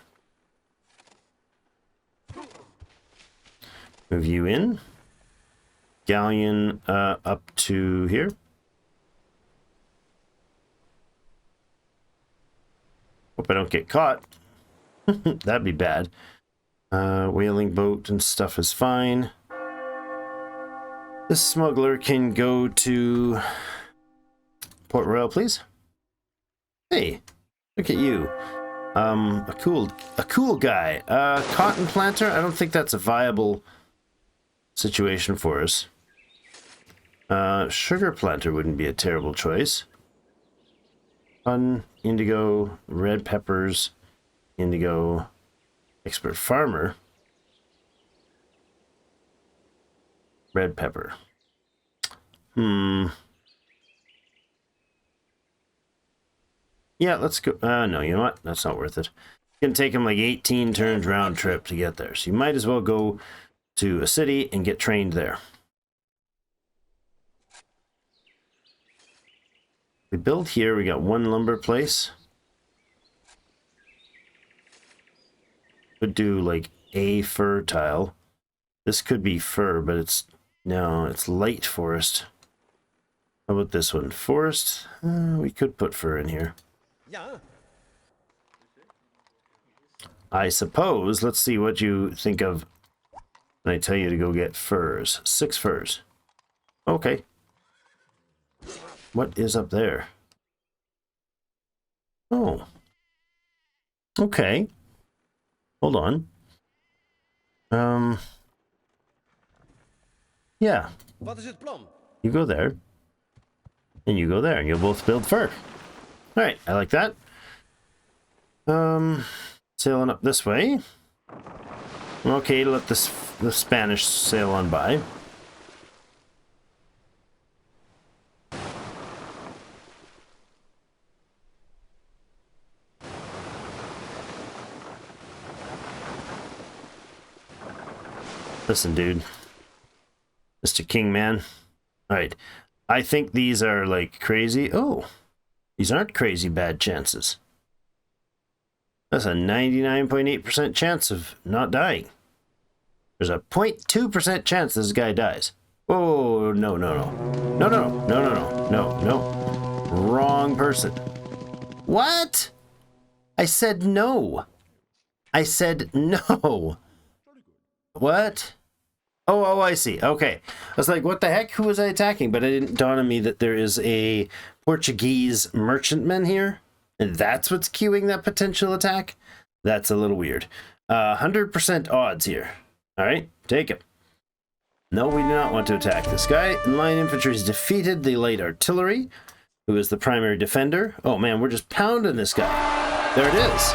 Move you in. Galleon up to here. Hope I don't get caught. That'd be bad. Whaling boat and stuff is fine. This smuggler can go to Port Royal, please. Hey, look at you. A cool guy. Cotton planter. I don't think that's a viable situation for us. Sugar planter wouldn't be a terrible choice. Fun, indigo, red peppers, indigo, expert farmer, red pepper. Yeah, let's go. No, you know what? That's not worth it. It's going to take him like 18 turns round trip to get there. So you might as well go to a city and get trained there. We build here. We got 1 lumber place. Could do like a fir tile. This could be fir, but it's light forest. How about this one? Forest? We could put fir in here. I suppose, let's see what you think of when I tell you to go get furs. 6 furs. Okay. What is up there? Oh. Okay. Hold on. Yeah. Wat is het plan? You go there. And you go there, and you'll both build fur. Alright, I like that. Sailing up this way. Okay, let the Spanish sail on by. Listen, dude. Mr. King, man. Alright. I think these are, like, crazy. Oh. These aren't crazy bad chances. That's a 99.8% chance of not dying. There's a 0.2% chance this guy dies. Oh, no, no, no. No, no, no, no, no, no, no. Wrong person. What? I said no. I said no. What? Oh, I see. Okay. I was like, what the heck? Who was I attacking? But it didn't dawn on me that there is a Portuguese merchantman here. And that's what's cueing that potential attack? That's a little weird. 100% odds here. All right, take him. No, we do not want to attack this guy. Line infantry is defeated the light artillery, who is the primary defender. Oh, man, we're just pounding this guy. There it is.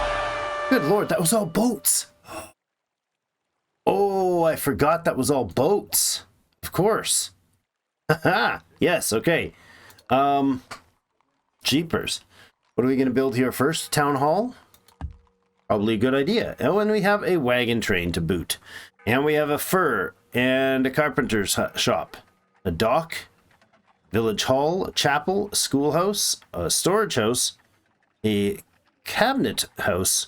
Good Lord, that was all boats. Oh, I forgot that was all boats. Of course. Haha. Yes, okay. Jeepers. What are we going to build here first? Town hall? Probably a good idea. Oh, and we have a wagon train to boot. And we have a fur and a carpenter's shop. A dock. Village hall. A chapel. A schoolhouse. A storage house. A cabinet house.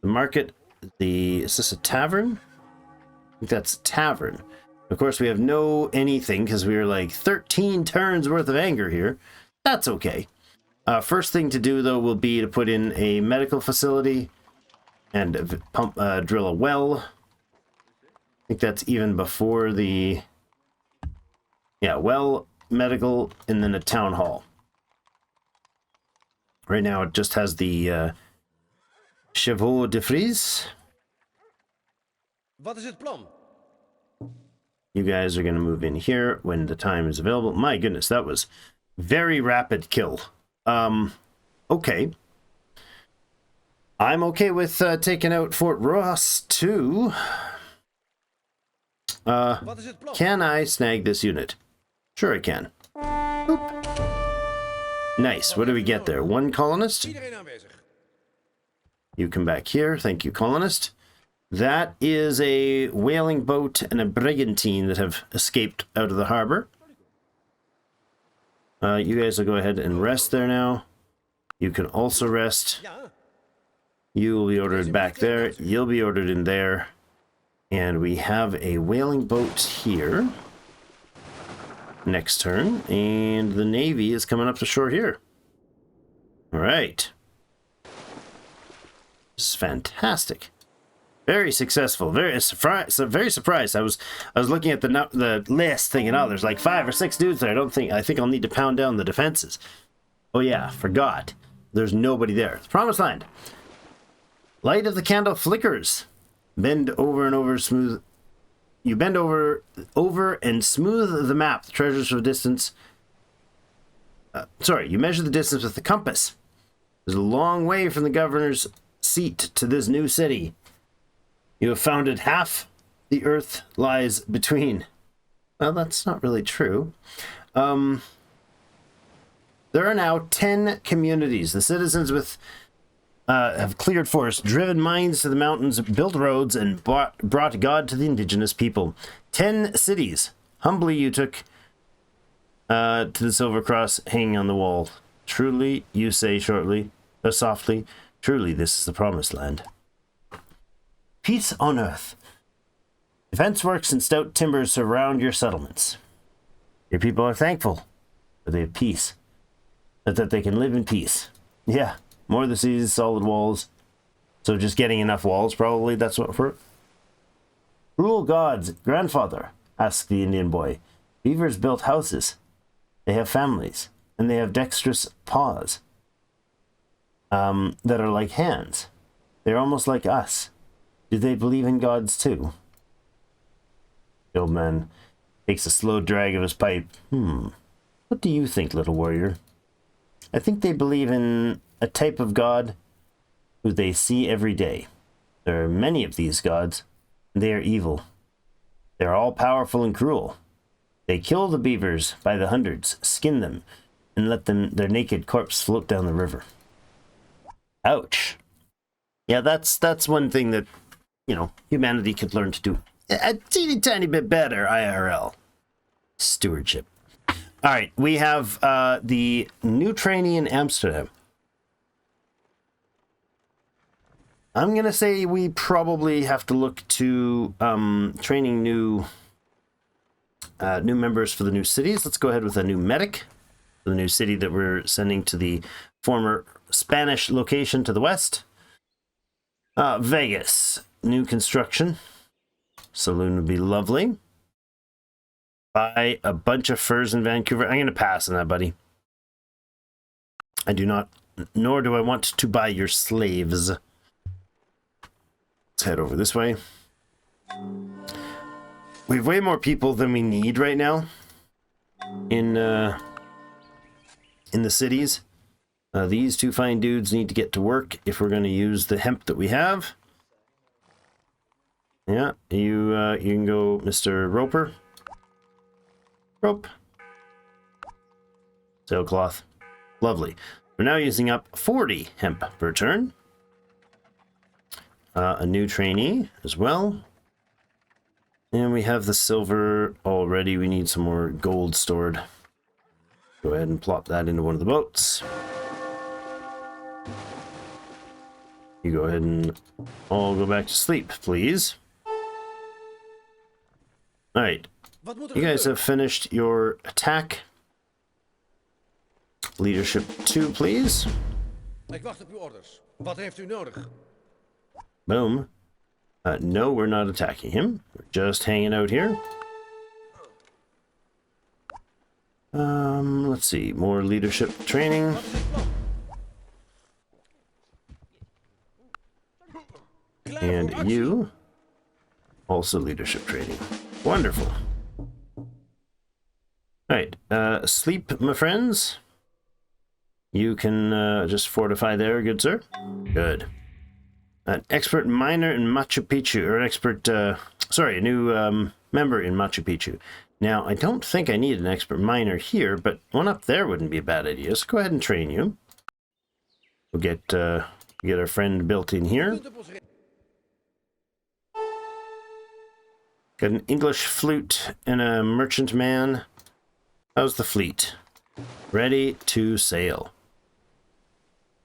The market. Is this a tavern? I think that's a tavern. Of course, we have no anything because we were like 13 turns worth of anger here. That's okay. First thing to do, though, will be to put in a medical facility and drill a well. I think that's even before the... Yeah, well, medical, and then a town hall. Right now, it just has the chevaux de frise. Wat is het plan? You guys are going to move in here when the time is available. My goodness, that was very rapid kill. Okay. I'm okay with taking out Fort Ross too. Can I snag this unit? Sure I can. Boop. Nice. What do we get there? 1 colonist? You come back here. Thank you, colonist. That is a whaling boat and a brigantine that have escaped out of the harbor. You guys will go ahead and rest there now. You can also rest. You will be ordered back there. You'll be ordered in there. And we have a whaling boat here. Next turn. And the Navy is coming up to shore here. All right. This is fantastic. Very successful. Very surprised. I was looking at the list, thinking, oh, there's like 5 or 6 dudes there. I think I'll need to pound down the defenses. Oh yeah, forgot. There's nobody there. It's Promised Land. Light of the candle flickers. Bend over and over smooth. You bend over and smooth the map. The treasures from a distance. You measure the distance with the compass. There's a long way from the governor's seat to this new city. You have founded half the earth lies between. Well, that's not really true. There are now 10 communities. The citizens have cleared forests, driven mines to the mountains, built roads, and brought God to the indigenous people. 10 cities. Humbly you took to the silver cross hanging on the wall. Truly, you say softly, truly this is the Promised Land. Peace on earth. Defense works and stout timbers surround your settlements. Your people are thankful that they have peace, that they can live in peace. Yeah, more of the city's solid walls, So just getting enough walls, probably, that's what for. Cruel gods, grandfather, asked the Indian boy. Beavers built houses. They have families, and they have dexterous paws that are like hands. They're almost like us. Do they believe in gods too? The old man takes a slow drag of his pipe. What do you think, little warrior? I think they believe in a type of god who they see every day. There are many of these gods, and they are evil. They are all powerful and cruel. They kill the beavers by the hundreds, skin them, and let their naked corpse float down the river. Ouch. Yeah, that's one thing that, humanity could learn to do a teeny tiny bit better, IRL. Stewardship. All right, we have the new trainee in Amsterdam. I'm going to say we probably have to look to training new members for the new cities. Let's go ahead with a new medic for the new city that we're sending to the former Spanish location to the west. Vegas, new construction. Saloon would be lovely. Buy a bunch of furs in Vancouver. I'm going to pass on that, buddy. I do not, nor do I want to buy your slaves. Let's head over this way. We have way more people than we need right now in the cities. These two fine dudes need to get to work if we're going to use the hemp that we have. Yeah, you can go, Mr. Roper. Rope. Sailcloth. Lovely. We're now using up 40 hemp per turn. A new trainee as well. And we have the silver already. We need some more gold stored. Go ahead and plop that into one of the boats. You go ahead and all go back to sleep, please. All right. You guys have finished your attack. Leadership 2, please. Ik wacht op uw orders. Wat heeft u nodig? Boom. No, we're not attacking him. We're just hanging out here. Let's see. More leadership training. And you. Also leadership training. Wonderful. Alright. Sleep, my friends. You can just fortify there, good sir. Good. An expert miner in Machu Picchu, or an expert, a new member in Machu Picchu. Now, I don't think I need an expert miner here, but one up there wouldn't be a bad idea. So go ahead and train you. We'll get our friend built in here. Got an English flute and a merchant man. How's the fleet? Ready to sail.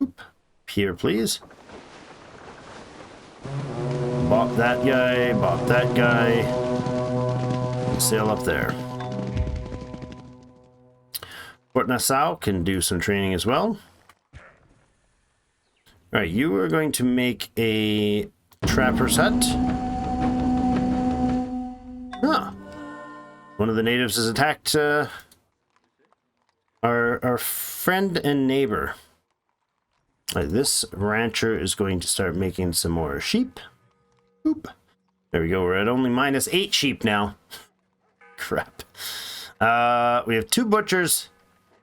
Oop. Here, please. Bop that guy, bop that guy. Sail up there. Port Nassau can do some training as well. Alright, you are going to make a trapper's hut. Ah. One of the natives has attacked our friend and neighbor. This rancher is going to start making some more sheep. Oop. There we go. We're at only -8 sheep now. Crap. We have 2 butchers,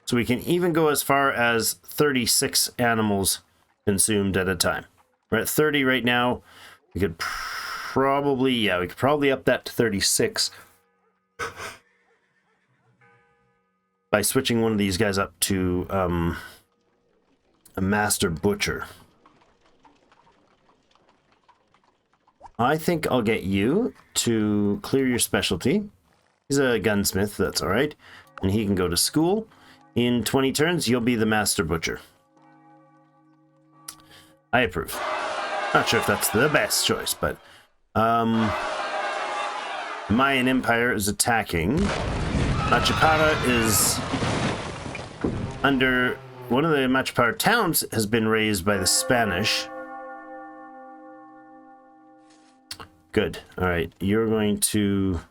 so we can even go as far as 36 animals consumed at a time. We're at 30 right now. We could probably up that to 36 by switching one of these guys up to a master butcher. I think I'll get you to clear your specialty. He's a gunsmith, that's all right. And he can go to school. In 20 turns, you'll be the master butcher. I approve. Not sure if that's the best choice, but Mayan Empire is attacking. Machipara is under... One of the Machipara towns has been raised by the Spanish. good. All right, you're going to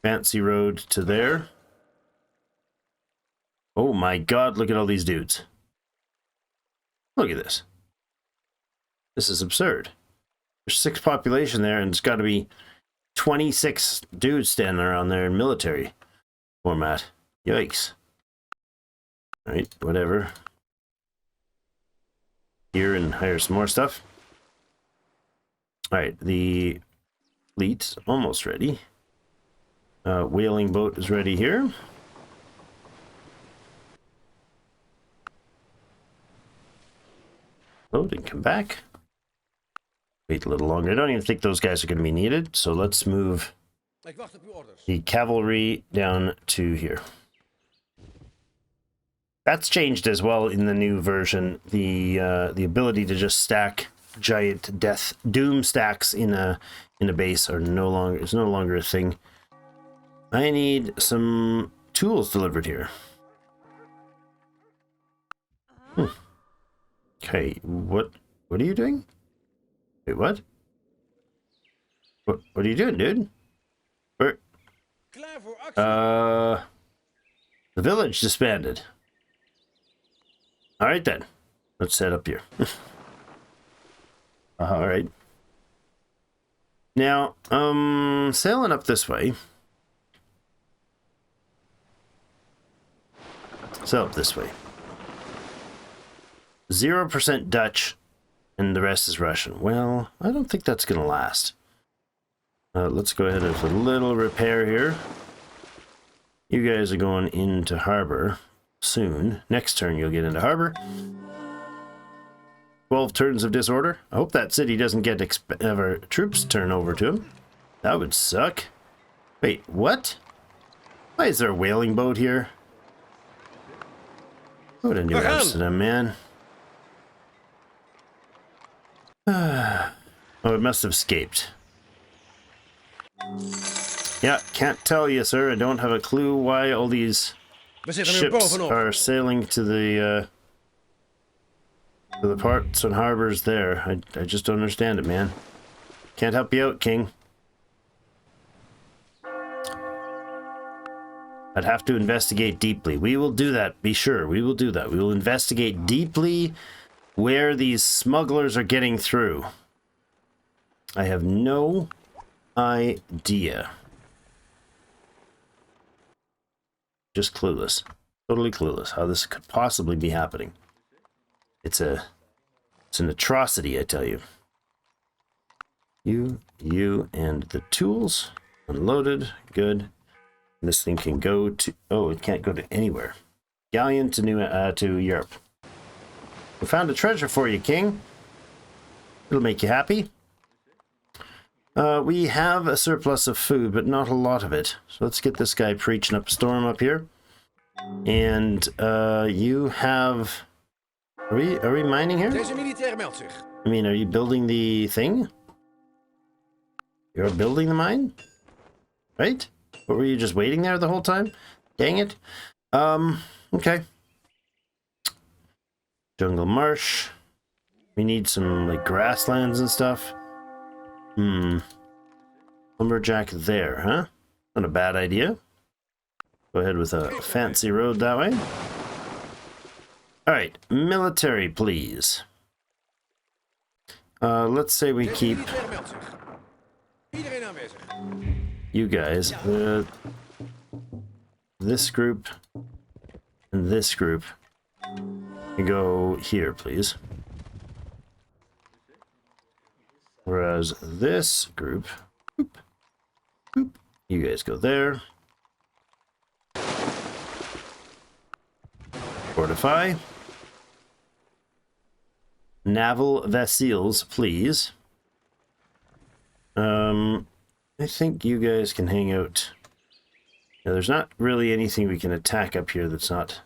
fancy road to there. Oh my God, look at all these dudes. Look at this. This is absurd. There's 6 population there, and it's got to be 26 dudes standing around there in military format. Yikes. All right, whatever. Here and hire some more stuff. All right, the fleet's almost ready. Whaling boat is ready here. Load and come back. Wait a little longer. I don't even think those guys are going to be needed. So let's move Ik wacht op uw orders. the cavalry down to here. That's changed as well in the new version. The ability to just stack giant death doom stacks in a base is no longer a thing. I need some tools delivered here. Okay, what are you doing? Wait, what? What are you doing, dude? Where? Klaar voor actie. The village disbanded. All right then, let's set up here. All right. Now, sailing up this way. Sail up this way. 0% Dutch, and the rest is Russian. Well, I don't think that's going to last. Let's go ahead with a little repair here. You guys are going into harbor soon. Next turn, you'll get into harbor. 12 turns of disorder. I hope that city doesn't get ever troops turn over to him. That would suck. Wait, what? Why is there a whaling boat here? What a new Amsterdam, man. Oh, it must have escaped. Yeah, can't tell you, sir. I don't have a clue why all these ships are sailing to the ports and harbors there. I just don't understand it, man. Can't help you out, King. I'd have to investigate deeply. We will do that, be sure. We will do that. We will investigate deeply where these smugglers are getting through. I have no idea. Just clueless. Totally clueless how this could possibly be happening. It's an atrocity, I tell you. You, and the tools. Unloaded. Good. This thing can go to... Oh, it can't go to anywhere. Galleon to Europe. We found a treasure for you, King. It'll make you happy. We have a surplus of food, but not a lot of it. So let's get this guy preaching up a storm up here. And you have... Are we mining here? I mean, are you building the thing? You're building the mine? Right? Or were you just waiting there the whole time? Dang it. Okay. Jungle marsh. We need some, like, grasslands and stuff. Lumberjack there, huh? Not a bad idea. Go ahead with a fancy road that way. Alright, military, please. Let's say we keep you guys, this group, and this group. You go here, please. Whereas this group, boop, boop, you guys go there. Fortify. Naval vessels, please. I think you guys can hang out. Yeah, there's not really anything we can attack up here that's not...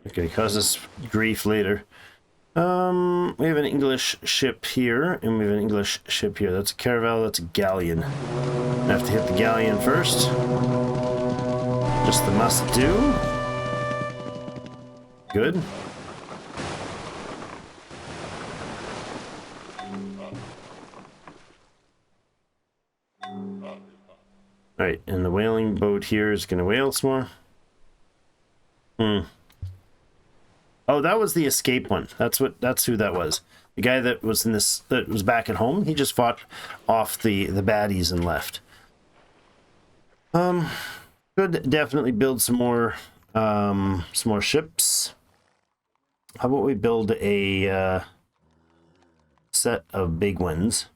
Okay, cause us grief later. We have an English ship here, and we have an English ship here. That's a caravel, that's a galleon. I have to hit the galleon first. Just the must do. Alright, and the whaling boat here is going to whale some more. Oh, that was the escape one. That's who that was. The guy that was that was back at home, he just fought off the baddies and left. Could definitely build some more ships. How about we build a set of big ones?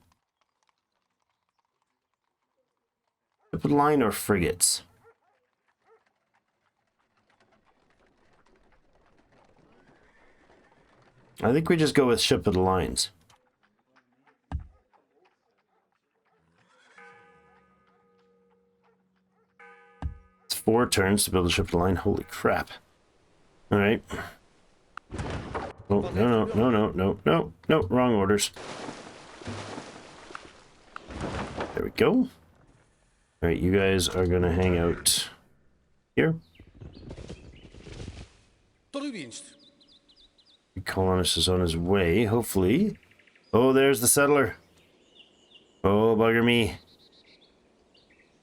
Ship of the line or frigates? I think we just go with ship of the lines. It's 4 turns to build a ship of the line. Holy crap. All right. Oh, no, wrong orders. There we go. All right, you guys are going to hang out here. Tot uw dienst. The colonist is on his way, hopefully. Oh, there's the settler. Oh, bugger me.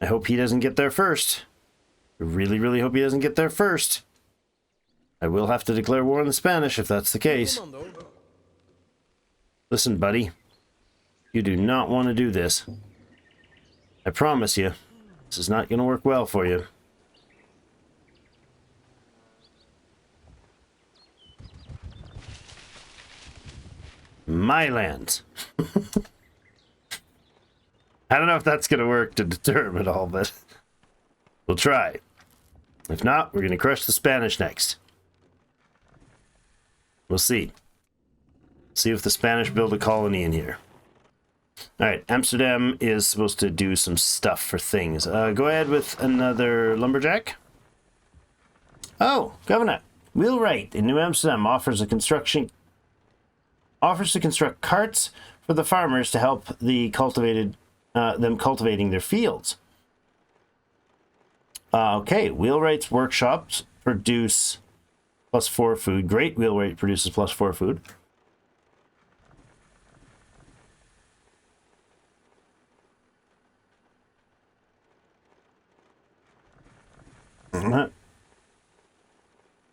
I hope he doesn't get there first. I really, really hope he doesn't get there first. I will have to declare war on the Spanish if that's the case. Listen, buddy. You do not want to do this. I promise you, this is not going to work well for you. My lands. I don't know if that's going to work to deter him at all, but we'll try. If not, we're going to crush the Spanish next. We'll see. See if the Spanish build a colony in here. Alright, Amsterdam is supposed to do some stuff for things. Go ahead with another lumberjack. Oh, Governor. Wheelwright in New Amsterdam offers to construct carts for the farmers to help them cultivating their fields. Okay, Wheelwright's workshops produce +4 food. Great, Wheelwright produces +4 food.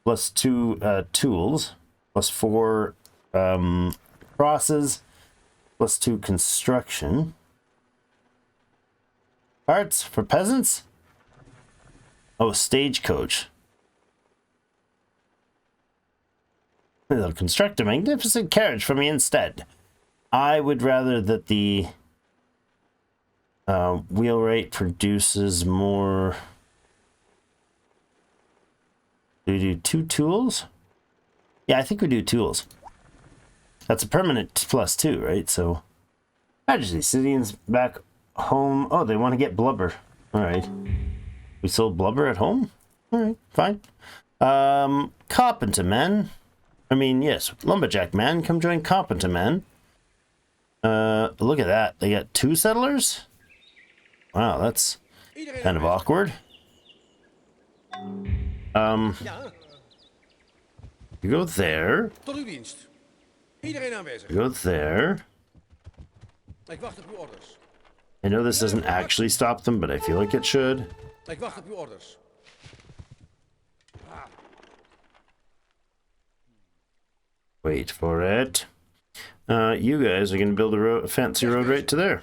+2 tools, +4 crosses, +2 construction. Parts for peasants? Oh, stagecoach. They'll construct a magnificent carriage for me instead. I would rather that the wheelwright produces more. Do we do 2 tools? Yeah, I think we do tools. That's a permanent +2, right? So, Majesty, citizens back home. Oh, they want to get blubber. All right. We sold blubber at home? All right, fine. Carpenter man. I mean, yes, lumberjack man. Come join carpenter man. Look at that. They got 2 settlers? Wow, that's kind of awkward. You go there. Tot uw dienst. Iedereen aanwezig. You go there. Ik wacht op uw orders. I know this doesn't actually stop them, but I feel like it should. Ik wacht op uw orders. Wait for it. You guys are going to build a fancy road right to there.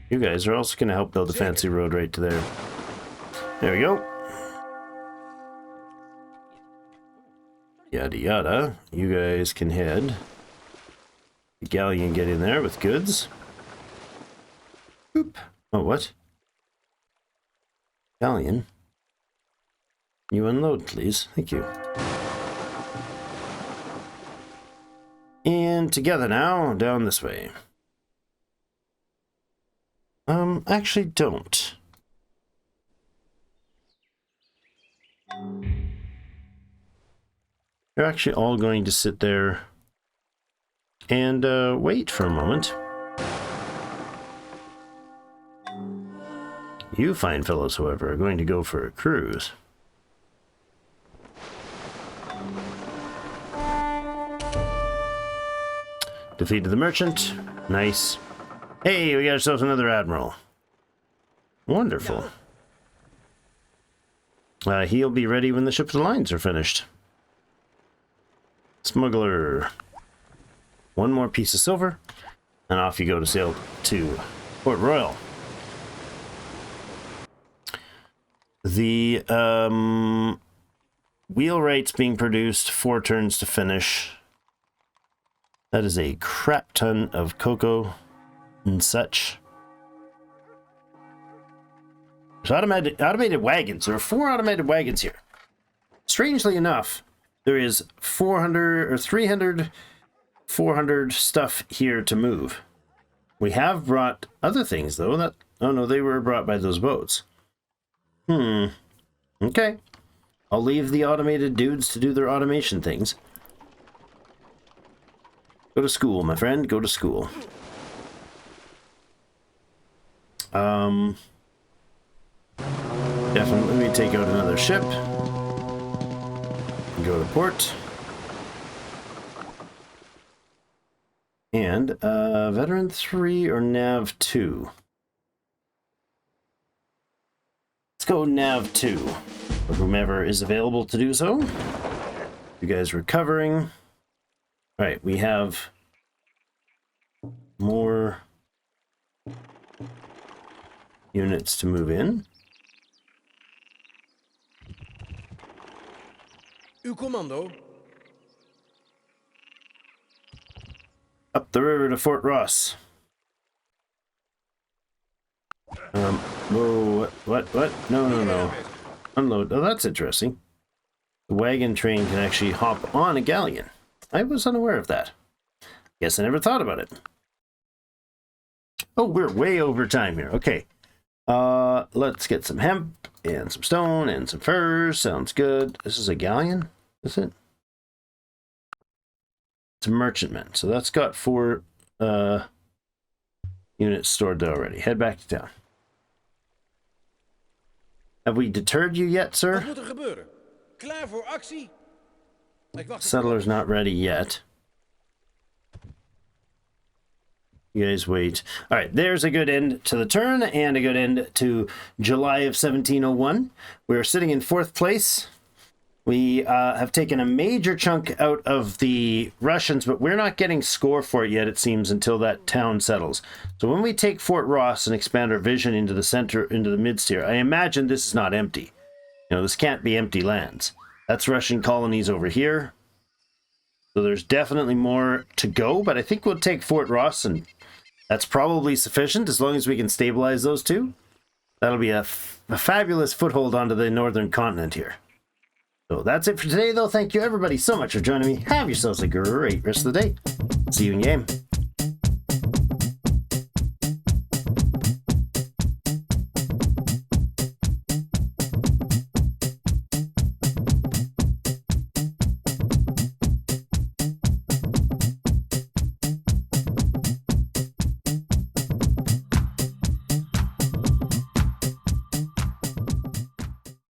You guys are also going to help build a fancy road right to there. There we go. Yada yada. You guys can head. The galleon get in there with goods. Boop. Oh, what? Galleon? You unload, please. Thank you. And together now, down this way. Actually don't. You're actually all going to sit there and wait for a moment. You fine fellows, however, are going to go for a cruise. Defeated the merchant. Nice. Hey, we got ourselves another admiral. Wonderful. He'll be ready when the ship of the lines are finished. Smuggler. One more piece of silver, and off you go to sail to Port Royal. The wheelwright's being produced, 4 turns to finish. That is a crap ton of cocoa and such. There's automated wagons. There are 4 automated wagons here. Strangely enough, there is 400 or 300, 400 stuff here to move. We have brought other things, though. Oh, no, they were brought by those boats. Okay. I'll leave the automated dudes to do their automation things. Go to school, my friend. Go to school. Definitely let me take out another ship. Go to port. And Veteran 3 or Nav 2? Let's go Nav 2. Or whomever is available to do so. You guys recovering. Alright, we have more units to move in. Uw commando. Up the river to Fort Ross. Whoa, what? No. Unload. Oh, that's interesting. The wagon train can actually hop on a galleon. I was unaware of that. Guess I never thought about it. Oh, we're way over time here. Okay. Let's get some hemp and some stone and some furs. Sounds good. This is a galleon, is it? It's a merchantman. So that's got 4 units stored there already. Head back to town. Have we deterred you yet, sir? Wat moet er gebeuren? Klaar voor actie? Ik wacht op Settler's not ready yet. You guys wait. All right, there's a good end to the turn and a good end to July of 1701. We're sitting in 4th place. We have taken a major chunk out of the Russians, but we're not getting score for it yet, it seems, until that town settles. So when we take Fort Ross and expand our vision into the center, into the mid-tier, I imagine this is not empty. You know, this can't be empty lands. That's Russian colonies over here. So there's definitely more to go, but I think we'll take Fort Ross, and that's probably sufficient as long as we can stabilize those two. That'll be a fabulous foothold onto the northern continent here. So that's it for today, though. Thank you, everybody, so much for joining me. Have yourselves a great rest of the day. See you in game.